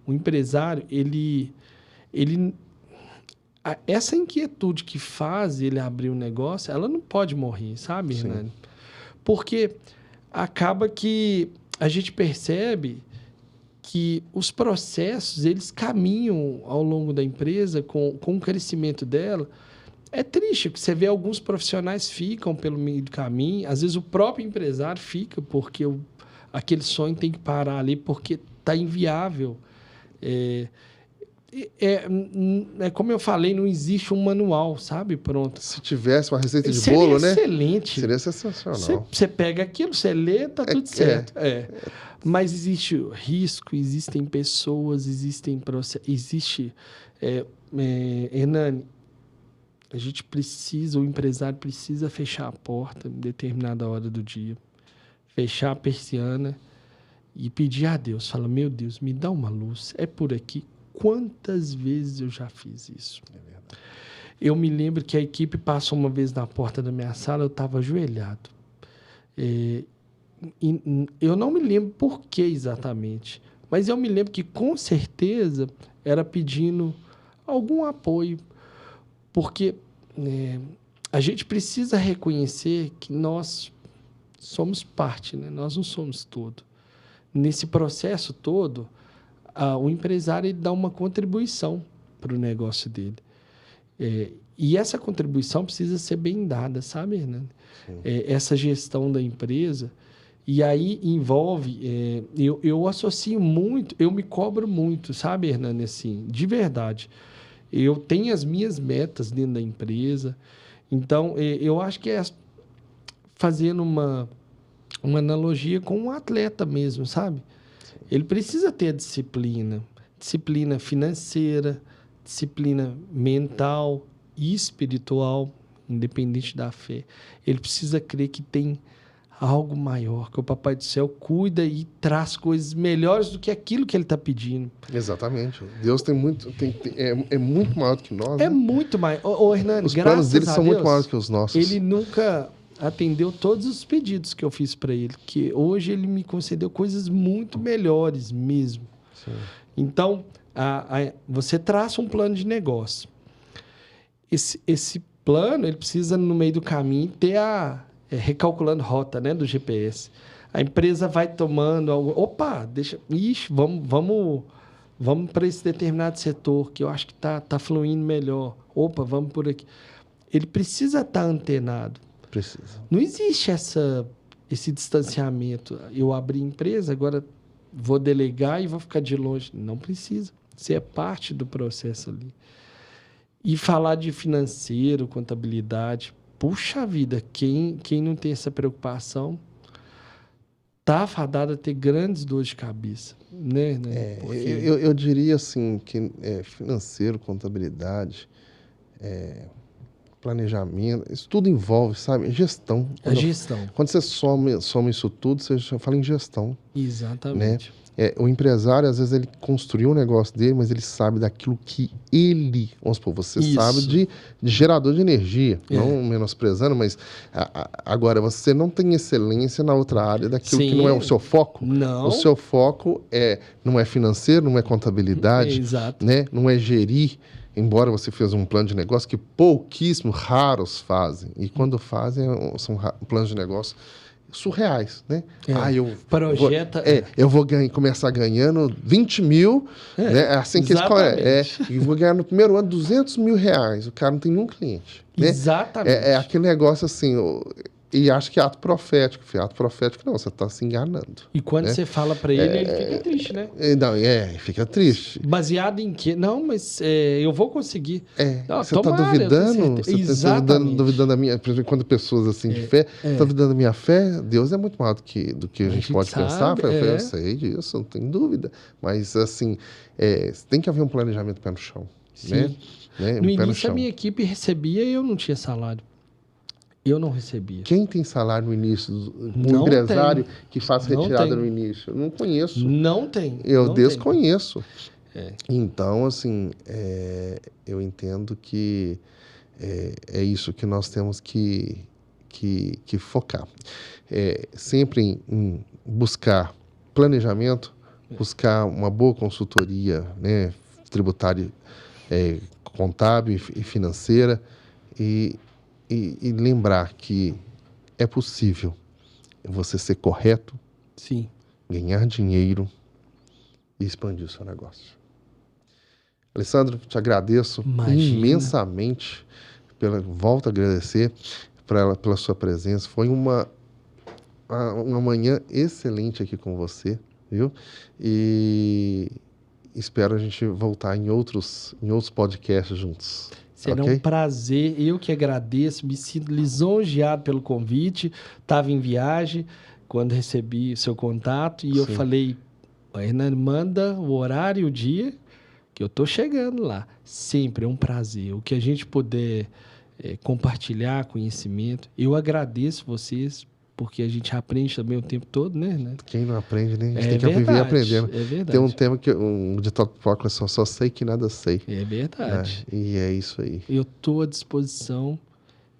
O empresário, essa inquietude que faz ele abrir um negócio, ela não pode morrer, sabe, Hernani? Porque acaba que a gente percebe que os processos, eles caminham ao longo da empresa com o crescimento dela. É triste, porque você vê alguns profissionais ficam pelo meio do caminho, às vezes o próprio empresário fica, porque aquele sonho tem que parar ali, porque está inviável. Como eu falei, não existe um manual, sabe? Pronto. Se tivesse uma receita de bolo, né? Excelente. Seria sensacional. Você pega aquilo, você lê, tá tudo certo. Mas existe risco, existem pessoas, existem processos, Hernani, a gente precisa, o empresário precisa fechar a porta em determinada hora do dia, fechar a persiana e pedir a Deus. Fala, meu Deus, me dá uma luz, é por aqui. Quantas vezes eu já fiz isso? É verdade. Eu me lembro que a equipe passou uma vez na porta da minha sala, eu estava ajoelhado. Eu não me lembro por que exatamente, mas eu me lembro que, com certeza, era pedindo algum apoio, porque a gente precisa reconhecer que nós somos parte, né? Nós não somos todo. Nesse processo todo, o empresário ele dá uma contribuição para o negócio dele. E essa contribuição precisa ser bem dada, sabe, Hernani? Essa gestão da empresa. E aí envolve... eu associo muito, eu me cobro muito, sabe, Hernani? Assim, de verdade. Eu tenho as minhas metas dentro da empresa. Então, eu acho que fazendo uma analogia com um atleta mesmo, sabe? Ele precisa ter a disciplina financeira, disciplina mental e espiritual, independente da fé. Ele precisa crer que tem algo maior, que o Papai do Céu cuida e traz coisas melhores do que aquilo que ele está pedindo. Exatamente. Deus tem muito, é muito maior do que nós. É, né? Muito maior. Hernani, os planos dele são muito maiores que os nossos. Ele nunca atendeu todos os pedidos que eu fiz para ele, que hoje ele me concedeu coisas muito melhores mesmo. Sim. Então, você traça um plano de negócio. Esse plano, ele precisa, no meio do caminho, ter recalculando rota, né, do GPS. A empresa vai tomando vamos para esse determinado setor que eu acho que tá fluindo melhor. Vamos por aqui. Ele precisa estar antenado. Precisa. Não existe esse distanciamento. Eu abri empresa, agora vou delegar e vou ficar de longe. Não precisa. Você é parte do processo ali. E falar de financeiro, contabilidade, puxa vida, quem não tem essa preocupação está afadado a ter grandes dores de cabeça. Né? Porque... eu diria assim, que financeiro, contabilidade, planejamento, isso tudo envolve, sabe? Gestão. Quando você soma isso tudo, você já fala em gestão. Exatamente. Né? O empresário, às vezes, ele construiu o negócio dele, mas ele sabe daquilo que ele... Vamos supor, você sabe de gerador de energia. Não menosprezando, mas agora, você não tem excelência na outra área daquilo que não é o seu foco. Não. O seu foco não é financeiro, não é contabilidade, né? Não é gerir. Embora você fez um plano de negócio que pouquíssimos, raros fazem. E quando fazem, são planos de negócio surreais, né? Eu vou começar ganhando 20 mil, né? Assim que e vou ganhar no primeiro ano 200 mil reais. O cara não tem nenhum cliente. Né? Exatamente. É aquele negócio assim... E acho que é ato profético. Ato profético não, você está se enganando. E quando você fala para ele, ele fica triste, né? Não, fica triste. Baseado em quê? Não, mas eu vou conseguir. Você está duvidando? Você está duvidando da minha... Por exemplo, quando pessoas assim de fé, estão duvidando da minha fé, Deus é muito maior do que a gente pode pensar. Eu sei disso, não tem dúvida. Mas, assim, tem que haver um planejamento pé no chão. Sim. Né? No início, a minha equipe recebia e eu não tinha salário. Eu não recebia. Quem tem salário no início? Um empresário que faz retirada no início? Eu não conheço. Não tem. Eu desconheço. Então, assim, eu entendo que é isso que nós temos que focar. Sempre em buscar planejamento, buscar uma boa consultoria, né, tributária, contábil e financeira, e lembrar que é possível você ser correto, Sim. ganhar dinheiro e expandir o seu negócio. Alessandro, te agradeço imensamente, volto a agradecer pela sua presença. Foi uma manhã excelente aqui com você, viu? E espero a gente voltar em outros podcasts juntos. Será um prazer, eu que agradeço, me sinto lisonjeado pelo convite. Estava em viagem quando recebi o seu contato e eu falei, Hernani, manda o horário e o dia que eu estou chegando lá. Sempre é um prazer. O que a gente puder compartilhar conhecimento, eu agradeço vocês, porque a gente aprende também o tempo todo, né? Quem não aprende, né? A gente tem que viver aprendendo. É verdade. Tem um tema um ditado popular, só sei que nada sei. É verdade. Né? E é isso aí. Eu estou à disposição,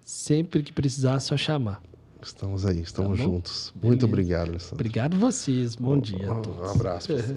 sempre que precisar, é só chamar. Estamos aí, estamos juntos. Muito obrigado, Alessandro. Obrigado a vocês. Bom dia a todos. Um abraço.